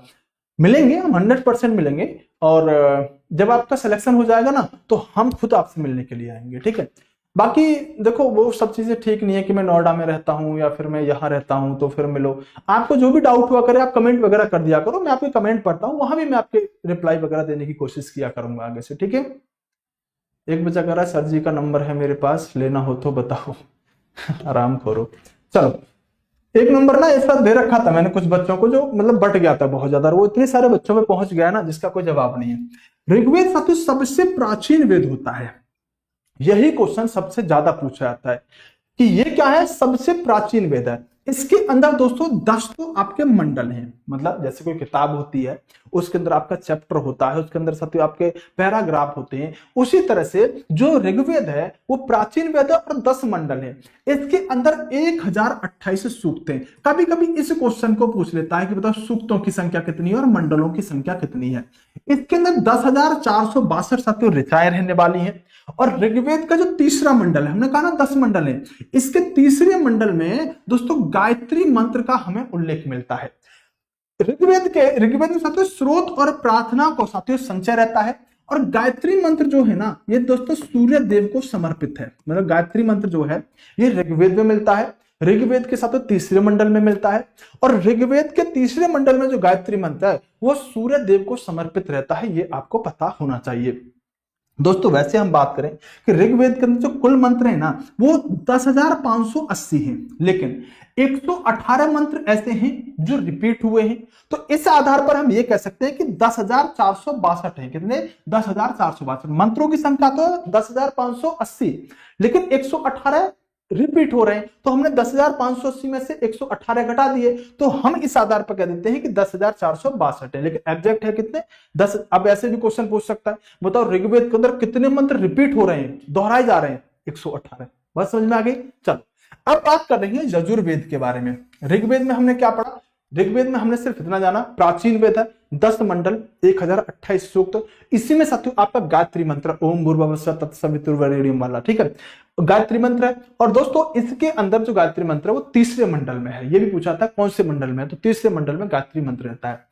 मिलेंगे, हम 100% मिलेंगे। और जब आपका सिलेक्शन हो जाएगा ना तो हम खुद आपसे मिलने के लिए आएंगे। ठीक है, बाकी देखो वो सब चीजें ठीक नहीं है कि मैं नोएडा में रहता हूँ या फिर मैं यहाँ रहता हूँ तो फिर मिलो। आपको जो भी डाउट हुआ करे आप कमेंट वगैरह कर दिया करो, मैं आपके कमेंट पढ़ता हूँ, वहां भी मैं आपके रिप्लाई वगैरह देने की कोशिश किया करूंगा आगे से। ठीक है, एक बच्चा कह रहा है सर जी का नंबर है मेरे पास, लेना हो तो बताओ। आराम करो। चलो, एक नंबर ना इस बार दे रखा था मैंने कुछ बच्चों को जो मतलब बट गया था बहुत ज्यादा, वो इतने सारे बच्चों में पहुंच गया ना जिसका कोई जवाब नहीं है। ऋग्वेद साथियों सबसे प्राचीन वेद होता है। यही क्वेश्चन सबसे ज्यादा पूछा जाता है कि ये क्या है, सबसे प्राचीन वेद है। इसके अंदर दोस्तों 10 तो आपके मंडल हैं, मतलब जैसे कोई किताब होती है उसके अंदर आपका चैप्टर होता है, उसके अंदर साथियों आपके पैराग्राफ होते हैं, उसी तरह से जो ऋग्वेद है वो प्राचीन वेद है और 10 मंडल है। इसके अंदर 1028 सूक्त हैं। कभी कभी इस क्वेश्चन को पूछ लेता है कि बताओ सूक्तों की संख्या कितनी है और मंडलों की संख्या कितनी है। इसके अंदर 10,462 साथियों ऋचाएं रहने वाली हैं। और ऋग्वेद का जो तीसरा मंडल है, हमने कहा ना 10 मंडल है, इसके तीसरे मंडल में दोस्तों गायत्री मंत्र का हमें उल्लेख मिलता है। ऋग्वेद में साथियों स्रोत और प्रार्थना को साथियों संचय रहता है। और गायत्री मंत्र जो है ना, ये दोस्तों सूर्य देव को समर्पित है। मतलब गायत्री मंत्र जो है ये ऋग्वेद में मिलता है, ऋग्वेद के साथ तीसरे मंडल में मिलता है। और ऋग्वेद के तीसरे मंडल में जो गायत्री मंत्र है वो सूर्य देव को समर्पित रहता है, ये आपको पता होना चाहिए। दोस्तों वैसे हम बात करें कि ऋग्वेद के अंदर जो कुल मंत्र है ना वो 10,580 हैं, लेकिन 118 मंत्र ऐसे हैं जो रिपीट हुए हैं। तो इस आधार पर हम ये कह सकते हैं कि 10,462 है। कितने? 10,462। मंत्रों की संख्या तो 10,580, लेकिन 118 रिपीट हो रहे हैं। तो हमने 10,580 में से 118 घटा दिए, तो हम इस आधार पर कह देते हैं कि 10,462 है। लेकिन एग्जैक्ट है कितने? 10। अब ऐसे भी क्वेश्चन पूछ सकता है, बताओ ऋग्वेद के अंदर कितने मंत्र रिपीट हो रहे हैं, दोहराए जा रहे हैं? 118। बात समझ में आ गई? चलो अब बात कर रहे हैं यजुर्वेद के बारे में। ऋग्वेद में हमने क्या पढ़ा? ऋग्वेद में हमने सिर्फ इतना जाना, प्राचीन वेद है, 10 मंडल, 1028 सूक्त, इसी में साथियों आपका गायत्री मंत्र ओम भूर्भुवस्सुः तत्सवितुर्वरेण्यम वाला, ठीक है, गायत्री मंत्र है। और दोस्तों इसके अंदर जो गायत्री मंत्र है वो तीसरे मंडल में है। ये भी पूछा था कौन से मंडल में है, तो तीसरे मंडल में गायत्री मंत्र रहता है।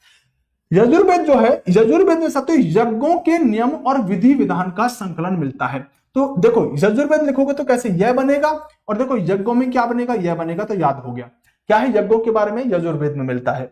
यजुर्वेद जो है, यजुर्वेद में साथियों यज्ञों के नियम और विधि विधान का संकलन मिलता है। तो देखो यजुर्वेद लिखोगे तो कैसे यह बनेगा, और देखो यज्ञों में क्या बनेगा, यह बनेगा, तो याद हो गया क्या है यज्ञों के बारे में यजुर्वेद में मिलता है।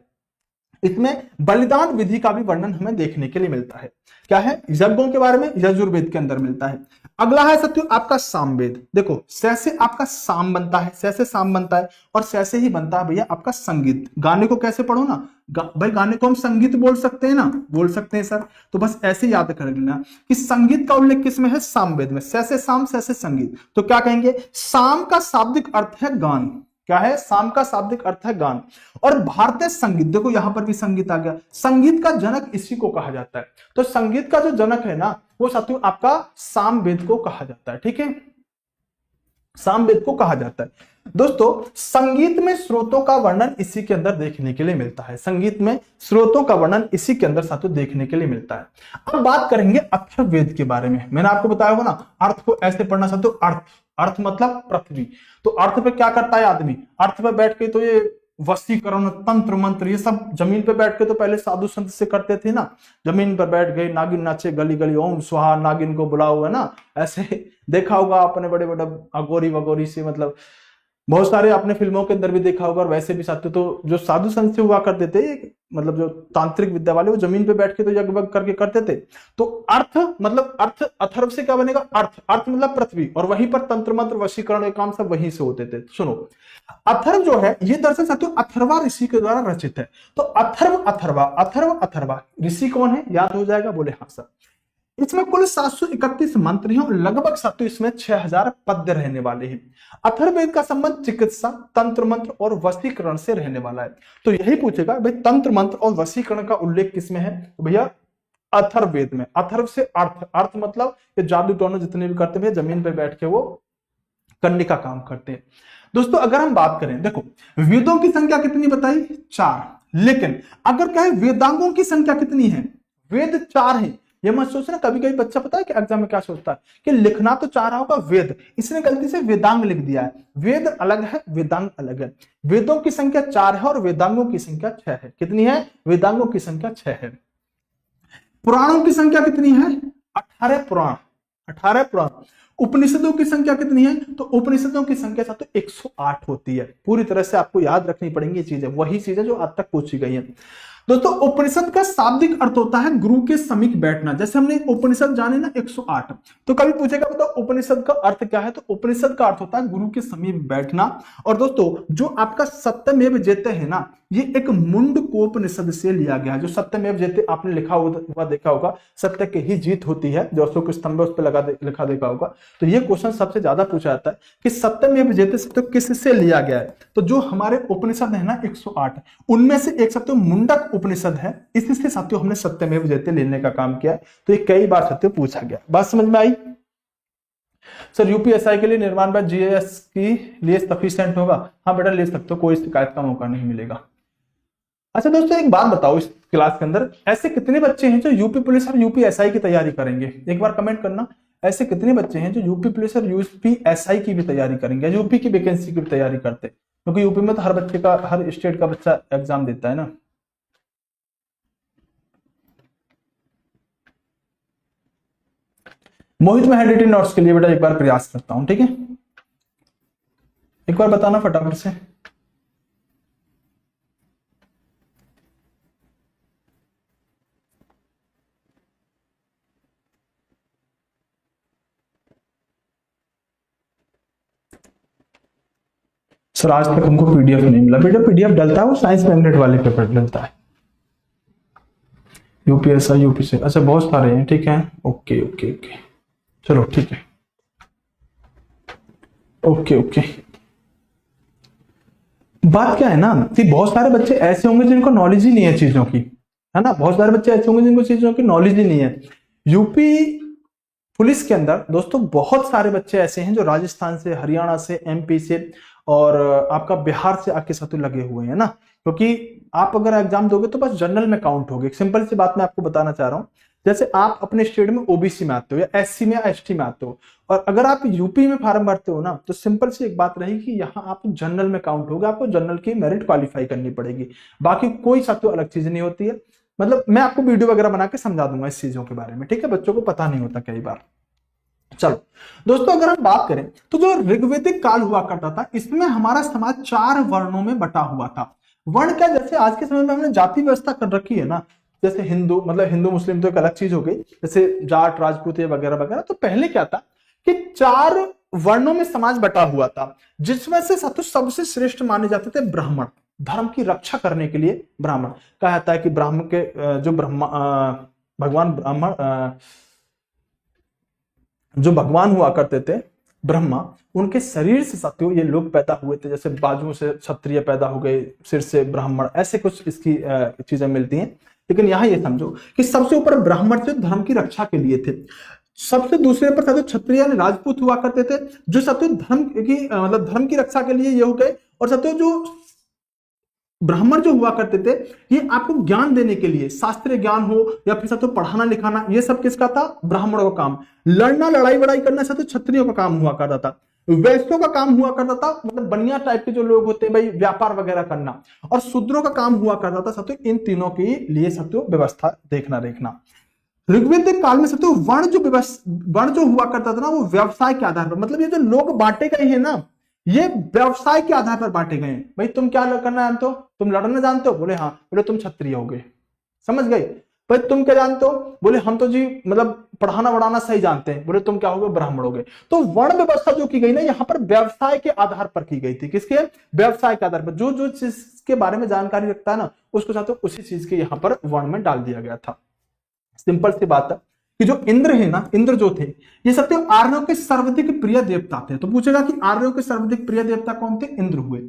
इसमें बलिदान विधि का भी वर्णन हमें देखने के लिए मिलता है। क्या है? यज्ञों के बारे में यजुर्वेद के अंदर मिलता है। अगला है साथियों आपका सामवेद। देखो स से आपका साम बनता है, स से साम बनता है, और स से ही बनता है भैया आपका संगीत। गाने को कैसे पढ़ो ना, भाई गाने को हम संगीत बोल सकते हैं ना, बोल सकते हैं सर, तो बस ऐसे याद कर लेना कि संगीत का उल्लेख किसमें है? सामवेद में। स से साम, स से संगीत। तो क्या कहेंगे? साम का शाब्दिक अर्थ है गान। क्या है? साम का शाब्दिक अर्थ है गान। और भारतीय संगीत, देखो यहां पर भी संगीत आ गया, संगीत का जनक इसी को कहा जाता है। तो संगीत का जो जनक है ना वो साथियों आपका सामवेद को कहा जाता है, ठीक है, सामवेद को कहा जाता है। दोस्तों संगीत में स्रोतों का वर्णन इसी के अंदर देखने के लिए मिलता है। संगीत में स्रोतों का वर्णन इसी के अंदर साथियों देखने के लिए मिलता है। अब बात करेंगे अथर्ववेद के बारे में। मैंने आपको बताया होगा ना, अर्थ को ऐसे पढ़ना साथियों, अर्थ, अर्थ मतलब पृथ्वी। तो अर्थ पे क्या करता है आदमी? अर्थ पे बैठ के तो ये वशीकरण, तंत्र मंत्र, ये सब जमीन पे बैठ के तो पहले साधु संत से करते थे ना। जमीन पर बैठ गए, नागिन नाचे गली गली, ओम स्वाहा, नागिन को बुलाओ, है ना, ऐसे देखा होगा आपने बड़े बड़े अगोरी वगोरी से, मतलब बहुत सारे आपने फिल्मों के अंदर भी देखा होगा। और वैसे भी साथियों तो जो साधु संत से हुआ करते थे, मतलब जो तांत्रिक विद्या वाले, वो जमीन पे बैठ के तो यज्ञ करके करते थे। तो अर्थ मतलब अर्थ, अथर्व से क्या बनेगा? अर्थ, अर्थ मतलब पृथ्वी, और वहीं पर तंत्र मंत्र वशीकरण काम सब वहीं से होते थे। सुनो, अथर्व जो है ये दरअसल साथियों अथर्वा ऋषि के द्वारा रचित है। तो अथर्व अथर्वा, अथर्व अथर्वा ऋषि कौन है? याद हो जाएगा? बोले हाँ सर। इसमें कुल 731 मंत्र हैं और लगभग साथियों इसमें 6000 पद्य रहने वाले हैं। अथर्ववेद का संबंध चिकित्सा, तंत्र मंत्र और वशीकरण से रहने वाला है। तो यही पूछेगा भाई तंत्र मंत्र और वशीकरण का उल्लेख किसमें है? तो भैया अथर्ववेद में। अथर्व से अर्थ, अर्थ मतलब ये जादू टोना जितने भी करते हैं जमीन पे बैठ के वो करने का काम करते हैं। दोस्तों अगर हम बात करें, देखो वेदों की संख्या कितनी बताई? 4। लेकिन अगर कहे वेदांगों की संख्या कितनी है? वेद 4 है। ये मत सोचना, कभी कभी बच्चा पता है कि एग्जाम में क्या सोचता है कि लिखना तो चाह रहा होगा वेद, इसने गलती से वेदांग लिख दिया है। वेद अलग है, वेदांग अलग है। वेदों की संख्या 4 है और वेदांगों की संख्या 6 है। कितनी है? वेदांगों की संख्या 6 है। पुराणों की संख्या कितनी है? 18 पुराण, 18 पुराण। उपनिषदों की संख्या कितनी है? तो उपनिषदों की संख्या तो 108 होती है। पूरी तरह से आपको याद रखनी पड़ेंगी चीजें, वही चीजें जो आज तक पूछी गई है। दोस्तों उपनिषद का शाब्दिक अर्थ होता है गुरु के समीप बैठना। जैसे हमने उपनिषद जाने ना 108, तो कभी पूछेगा बताओ उपनिषद का अर्थ क्या है, तो उपनिषद का अर्थ होता है गुरु के समीप बैठना। और दोस्तों जो आपका सत्यमेव जयते है ना, ये एक मुंडकोपनिषद से लिया गया है। जो सत्यमेव जयते आपने लिखा हुआ देखा होगा, सत्य की ही जीत होती है, जो अशोक स्तंभ है उस पर लिखा देखा होगा। तो ये क्वेश्चन सबसे ज्यादा पूछा जाता है कि सत्यमेव जयते शब्द किससे लिया गया है। तो जो हमारे उपनिषद है ना 108, उनमें से एक सत्य मुंडक उपनिषद है, इसी से साथियों हमने सत्यमेव जयते लेने का काम किया। तो ये कई बार सत्य पूछा गया। बात समझ में आई? सर यूपीएसआई के लिए निर्माण बाद जीएस की लिए सफिशिएंट होगा? हाँ बेटा ले सकते हो, कोई शिकायत का मौका नहीं मिलेगा। अच्छा दोस्तों एक बात बताओ, इस क्लास के अंदर ऐसे कितने बच्चे हैं जो यूपी पुलिस और यूपीएसआई की तैयारी करेंगे? एक बार कमेंट करना, ऐसे कितने बच्चे हैं जो यूपी पुलिस और यूपीएसआई की भी तैयारी करेंगे, यूपी की वैकेंसी की भी तैयारी करते? क्योंकि यूपी में तो हर बच्चे का, हर स्टेट का बच्चा एग्जाम देता है ना। मोहित मैं हैंड रिटन नोट्स के लिए बेटा एक बार प्रयास करता हूं, ठीक है? एक बार बताना फटाफट से। सर आज तक हमको पीडीएफ नहीं मिला। बेटा पीडीएफ डलता है वो साइंस मैग्नेट वाले पेपर डलता है। यूपीएसआई यूपीसी, अच्छा बहुत सारे हैं, ठीक है, ओके ओके ओके, चलो ठीक है, ओके ओके। बात क्या है ना कि बहुत सारे बच्चे ऐसे होंगे जिनको नॉलेज ही नहीं है चीजों की, है ना। बहुत सारे बच्चे ऐसे होंगे जिनको चीजों की नॉलेज ही नहीं है। यूपी पुलिस के अंदर दोस्तों बहुत सारे बच्चे ऐसे हैं जो राजस्थान से, हरियाणा से, एमपी से और आपका बिहार से आके साथ लगे हुए हैं ना। क्योंकि आप अगर एग्जाम दोगे तो बस जनरल में काउंट होगे। एक सिंपल सी बात मैं आपको बताना चाह रहा हूं, जैसे आप अपने स्टेट में ओबीसी में आते हो या एससी में या एसटी में आते हो, और अगर आप यूपी में फार्म भरते हो ना, तो सिंपल सी एक बात रहेगी कि यहाँ आप जनरल में काउंट होगा, आपको जनरल की मेरिट क्वालिफाई करनी पड़ेगी। बाकी कोई साथियों अलग चीज नहीं होती है। मतलब मैं आपको वीडियो वगैरह बना के समझा दूंगा इस चीजों के बारे में, ठीक है? बच्चों को पता नहीं होता कई बार। चलो दोस्तों अगर हम बात करें तो जो ऋग्वेदिक काल हुआ करता था, इसमें हमारा समाज 4 वर्णों में बटा हुआ था। वर्ण क्या, जैसे आज के समय में हमने जाति व्यवस्था कर रखी है ना, जैसे हिंदू, मतलब हिंदू मुस्लिम तो एक अलग चीज हो गई, जैसे जाट राजपूत वगैरह वगैरह। तो पहले क्या था कि 4 वर्णों में समाज बटा हुआ था, जिसमें से सबसे श्रेष्ठ माने जाते थे ब्राह्मण। धर्म की रक्षा करने के लिए ब्राह्मण कहा जाता है कि ब्राह्मण के जो भगवान ब्राह्मण जो भगवान हुआ करते थे ब्रह्मा, उनके शरीर से साथियों ये लोग पैदा हुए थे। जैसे बाजुओं से क्षत्रिय पैदा हो गए, सिर से ब्राह्मण, ऐसे कुछ इसकी चीजें मिलती हैं। लेकिन यहाँ ये समझो कि सबसे ऊपर ब्राह्मण जो धर्म की रक्षा के लिए थे, सबसे दूसरे पर साथियों क्षत्रिय राजपूत हुआ करते थे, जो साथियों धर्म की मतलब धर्म की रक्षा के लिए ये हो गए। और साथियों जो ब्राह्मण जो हुआ करते थे, ये आपको ज्ञान देने के लिए, शास्त्रीय ज्ञान हो या फिर साथियों पढ़ाना लिखाना, ये सब किसका था? ब्राह्मणों का काम। लड़ना लड़ाई वड़ाई करना साथियों क्षत्रियों का काम हुआ करता था। वैश्यों का काम हुआ करता था, मतलब बनिया टाइप के जो लोग होते हैं भाई, व्यापार वगैरह करना। और शूद्रों का काम हुआ करता था साथियों इन तीनों के लिए साथियों व्यवस्था देखना। ऋग्वेदिक काल में साथियों वर्ण जो हुआ करता था ना, वो व्यवसाय के आधार पर, मतलब ये जो लोग बांटे गए हैं ना, ये व्यवसाय के आधार पर बांटे गए हैं। भाई तुम क्या करना जानते हो? तुम लड़ना जानते हो? बोले हाँ। बोले तुम क्षत्रिय हो गए, समझ गए? भाई तुम क्या जानते हो? बोले हम तो जी मतलब पढ़ाना वढ़ाना सही जानते हैं। बोले तुम क्या हो गए? ब्राह्मण हो गए। तो वर्ण व्यवस्था जो की गई ना, यहाँ पर व्यवसाय के आधार पर की गई थी। किसके? व्यवसाय के आधार पर। जो जो चीज के बारे में जानकारी रखता है ना, उसको साथ उसी चीज के यहाँ पर वर्ण में डाल दिया गया था। सिंपल सी बात है कि जो इंद्र है ना, इंद्र जो थे, ये सत्य आर्यों के सर्वाधिक प्रिय देवता थे। तो पूछेगा कि आर्यों के सर्वाधिक प्रिय देवता कौन थे? इंद्र हुए।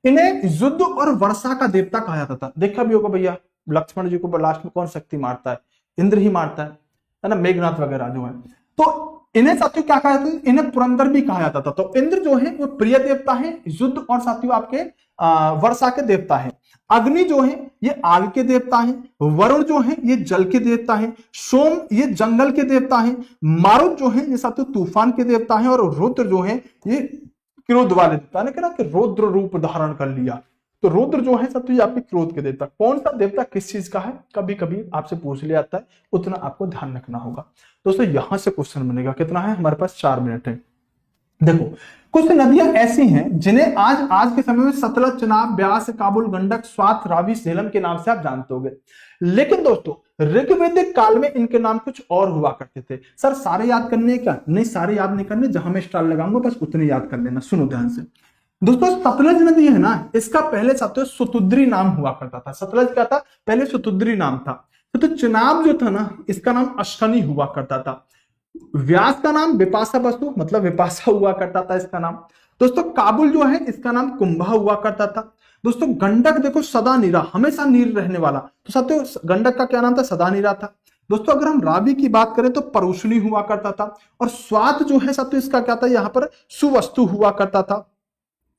इन्हें युद्ध और वर्षा का देवता कहा जाता था। देखा भी होगा भैया, लक्ष्मण जी को लास्ट में कौन शक्ति मारता है? इंद्र ही मारता है ना, मेघनाथ वगैरह जो है। तो इन्हें साथियों क्या कहा जाता है? इन्हें पुरंदर भी कहा जाता था। तो इंद्र जो है वो प्रिय देवता है, युद्ध और साथियों आपके वर्षा के देवता है। अग्नि जो है ये आग के देवता है। वरुण जो है ये जल के देवता है। सोम ये जंगल के देवता है। मारुत जो है ये साथियों तूफान के देवता है। और रुद्र जो है ये क्रोध वाले देवता ने कहा कि रुद्र रूप धारण कर लिया। तो रुद्र जो है साथियों ये आपके क्रोध के देवता। कौन सा देवता किस चीज का है, कभी कभी आपसे पूछ लिया जाता है, उतना आपको ध्यान रखना होगा। दोस्तों यहां से क्वेश्चन बनेगा। कितना है हमारे पास? 4 मिनट है। देखो कुछ नदियां ऐसी हैं जिन्हें आज के समय में सतलज, चिनाब, ब्यास, काबुल, गंडक, स्वात, रावी, झेलम के नाम से आप जानते होंगे। लेकिन दोस्तों ऋग्वैदिक काल में इनके नाम कुछ और हुआ करते थे। सर सारे याद करने क्या? नहीं, सारे याद नहीं करने, जहां मैं स्टार लगाऊंगा बस उतने याद कर लेना। सुनो ध्यान से दोस्तों, सतलज नदी है ना, इसका पहले साथियों सुतुद्री नाम हुआ करता था। सतलज क्या था? पहले सुतुद्री नाम था। तो चिनाब जो था ना, इसका नाम अश्कनी हुआ करता था। व्यास का नाम विपाशा बसु, मतलब विपाशा हुआ करता था इसका नाम। दोस्तों काबुल जो है इसका नाम कुंभा हुआ करता था। दोस्तों गंडक देखो सदा नीरा, हमेशा नीर रहने वाला, तो साथियों गंडक का क्या नाम था? सदा नीरा था। दोस्तों अगर हम रावी की बात करें तो परुषणी हुआ करता था। और स्वात जो है साथियों इसका क्या था? यहाँ पर सुवस्तु हुआ करता था।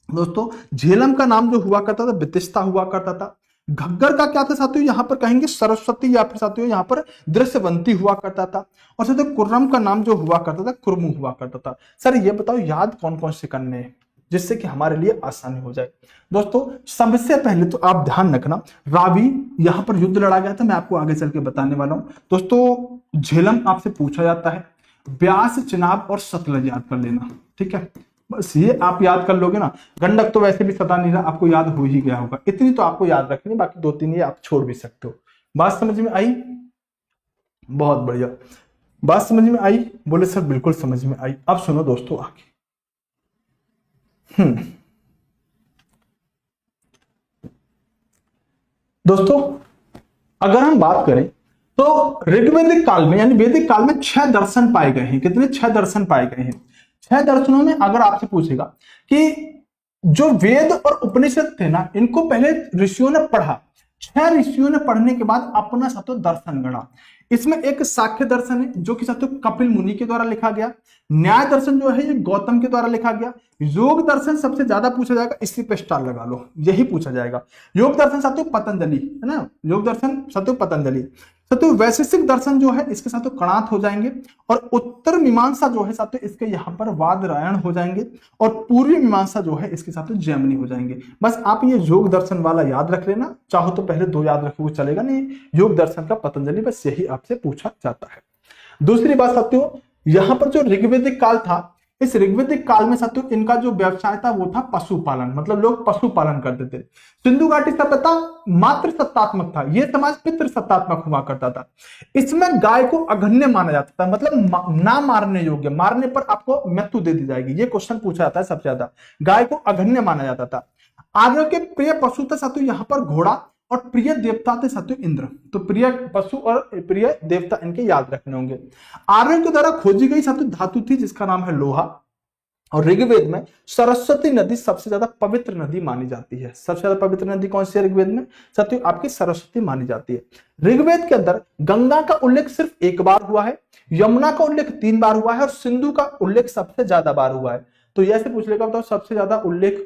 दोस्तों झेलम का नाम जो हुआ करता था वितिस्ता हुआ करता था। घग्गर का क्या था साथियों? यहाँ पर कहेंगे सरस्वती, या फिर साथियों यहाँ पर दृश्यवंती हुआ करता था। और साथियों कुर्रम का नाम जो हुआ करता था कुर्मु हुआ करता था। सर ये बताओ याद कौन कौन से करने हैं जिससे कि हमारे लिए आसानी हो जाए। दोस्तों सबसे पहले तो आप ध्यान रखना, रावी यहाँ पर युद्ध लड़ा गया था, मैं आपको आगे चल के बताने वाला हूं। दोस्तों झेलम आपसे पूछा जाता है, ब्यास, चिनाब और सतलज याद कर लेना, ठीक है? बस ये आप याद कर लोगे ना। गंडक तो वैसे भी सदा नीरा आपको याद हो ही गया होगा, इतनी तो आपको याद रखनी, बाकी 2-3 ये आप छोड़ भी सकते हो। बात समझ में आई? बहुत बढ़िया, बात समझ में आई? बोले सर बिल्कुल समझ में आई। अब सुनो दोस्तों आगे। दोस्तों अगर हम बात करें तो ऋग्वैदिक काल में यानी वैदिक काल में 6 दर्शन पाए गए हैं। कितने? 6 दर्शन पाए गए हैं। 6 दर्शनों में अगर आपसे पूछेगा कि जो वेद और उपनिषद थे ना, इनको पहले ऋषियों ने पढ़ा, 6 ऋषियों ने पढ़ने के बाद अपना सातो दर्शन गढ़ा। इसमें एक साख्य दर्शन है जो कि साथियों कपिल मुनि के द्वारा लिखा गया। न्याय दर्शन जो है ये गौतम के द्वारा लिखा गया। योग दर्शन सबसे ज्यादा पूछा जाएगा, इसी पे स्टार लगा लो, यही पूछा जाएगा। योग दर्शन साथियों पतंजलि है ना, योग दर्शन साथियों पतंजलि। साथियों वैशेषिक दर्शन जो है इसके साथियों कणात हो जाएंगे। और उत्तर मीमांसा जो है साथियों इसके यहाँ पर वादरायण हो जाएंगे। और पूर्वी मीमांसा जो है इसके साथ जैमिनी हो जाएंगे। बस आप ये योग दर्शन वाला याद रख लेना, चाहो तो पहले 2 याद रखो वो चलेगा, नहीं योग दर्शन का पतंजलि, बस यही आपसे पूछा जाता है। दूसरी बात साथियों, यहां पर जो ऋग्वैदिक काल था, इस ऋग्वैदिक काल में साथियों इनका जो व्यवसाय था वो था पशुपालन, मतलब लोग पशुपालन करते थे। सिंधु घाटी सभ्यता मात्र सत्तात्मक था, यह समाज पितृ सत्तात्मक हुआ करता था। इसमें गाय को अघन्य माना जाता था, मतलब ना मारने योग्य, मारने पर आपको मृत्यु दे दी जाएगी, ये क्वेश्चन पूछा जाता है सबसे ज्यादा। गाय को अघन्य माना जाता था। आर्यों के प्रिय पशु था साथियों यहाँ पर घोड़ा, और प्रिय देवता थे साथियों इंद्र। तो प्रिय पशु और प्रिय देवता इनके याद रखने होंगे। आर्यों के द्वारा खोजी गई साथियों धातु थी जिसका नाम है लोहा। और ऋग्वेद में सरस्वती नदी सबसे ज्यादा पवित्र नदी मानी जाती है। सबसे ज्यादा पवित्र नदी कौन सी है ऋग्वेद में? साथियों आपकी सरस्वती मानी जाती है। ऋग्वेद के अंदर गंगा का उल्लेख सिर्फ 1 बार हुआ है, यमुना का उल्लेख 3 बार हुआ है, और सिंधु का उल्लेख सबसे ज्यादा बार हुआ है। तो यह से पूछ लेगा बताओ सबसे ज्यादा उल्लेख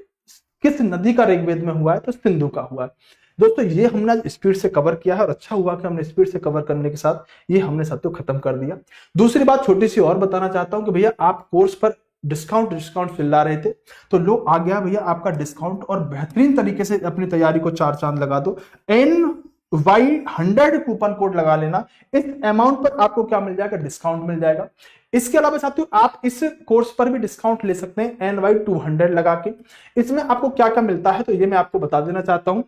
किस नदी का ऋग्वेद में हुआ है? तो सिंधु का हुआ है। दोस्तों ये हमने स्पीड से कवर किया है, और अच्छा हुआ कि हमने स्पीड से कवर करने के साथ ये हमने साथियों खत्म कर दिया। दूसरी बात छोटी सी और बताना चाहता हूं कि भैया आप कोर्स पर डिस्काउंट चिल्ला रहे थे, तो लो आ गया भैया आपका डिस्काउंट, और बेहतरीन तरीके से अपनी तैयारी को 4 चांद लगा दो। NY100 कूपन कोड लगा लेना, इस अमाउंट पर आपको क्या मिल जाएगा? डिस्काउंट मिल जाएगा। इसके अलावा साथियों आप इस कोर्स पर भी डिस्काउंट ले सकते हैं NY200 लगा के। इसमें आपको क्या क्या मिलता है तो ये मैं आपको बता देना चाहता हूं।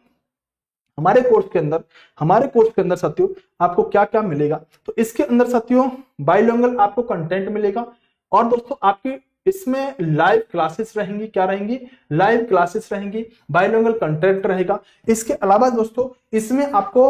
हमारे कोर्स के अंदर साथियों आपको क्या क्या मिलेगा, तो इसके अंदर साथियों बाइलिंगुअल आपको कंटेंट मिलेगा, और दोस्तों आपकी इसमें लाइव क्लासेस रहेंगी। क्या रहेंगी? लाइव क्लासेस रहेंगी, बाइलिंगुअल कंटेंट रहेगा। इसके अलावा दोस्तों इसमें आपको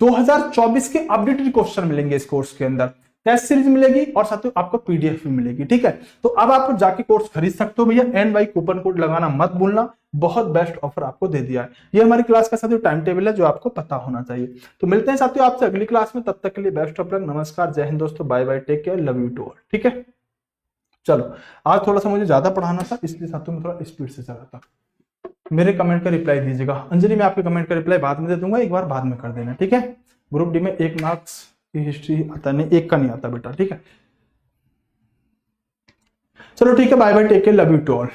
2024 के अपडेटेड क्वेश्चन मिलेंगे इस कोर्स के अंदर, टेस्ट सीरीज मिलेगी, और साथियों आपको पीडीएफ भी मिलेगी। ठीक है, तो अब आप जाके कोर्स खरीद सकते हो भैया। NY कूपन कोड लगाना मत भूलना, बहुत बेस्ट ऑफर आपको दे दिया है। ये हमारी क्लास का साथियों टाइम टेबल है जो आपको पता होना चाहिए। तो मिलते हैं साथियों आपसे अगली क्लास में, तब तक के लिए बेस्ट ऑफ लक, नमस्कार, जय हिंद दोस्तों, bye bye, take care, love you to all. ठीक है, चलो आज थोड़ा सा मुझे ज्यादा पढ़ाना था इसलिए साथियों में थोड़ा स्पीड से चला था। मेरे कमेंट का रिप्लाई दीजिएगा। अंजलि मैं आपके कमेंट का रिप्लाई बाद में दे दूंगा, एक बार बाद में कर देना। ठीक है, ग्रुप डी में 1 मार्क्स की हिस्ट्री आता नहीं, 1 का नहीं आता बेटा। ठीक है, चलो ठीक है, bye bye, take care, love you to all.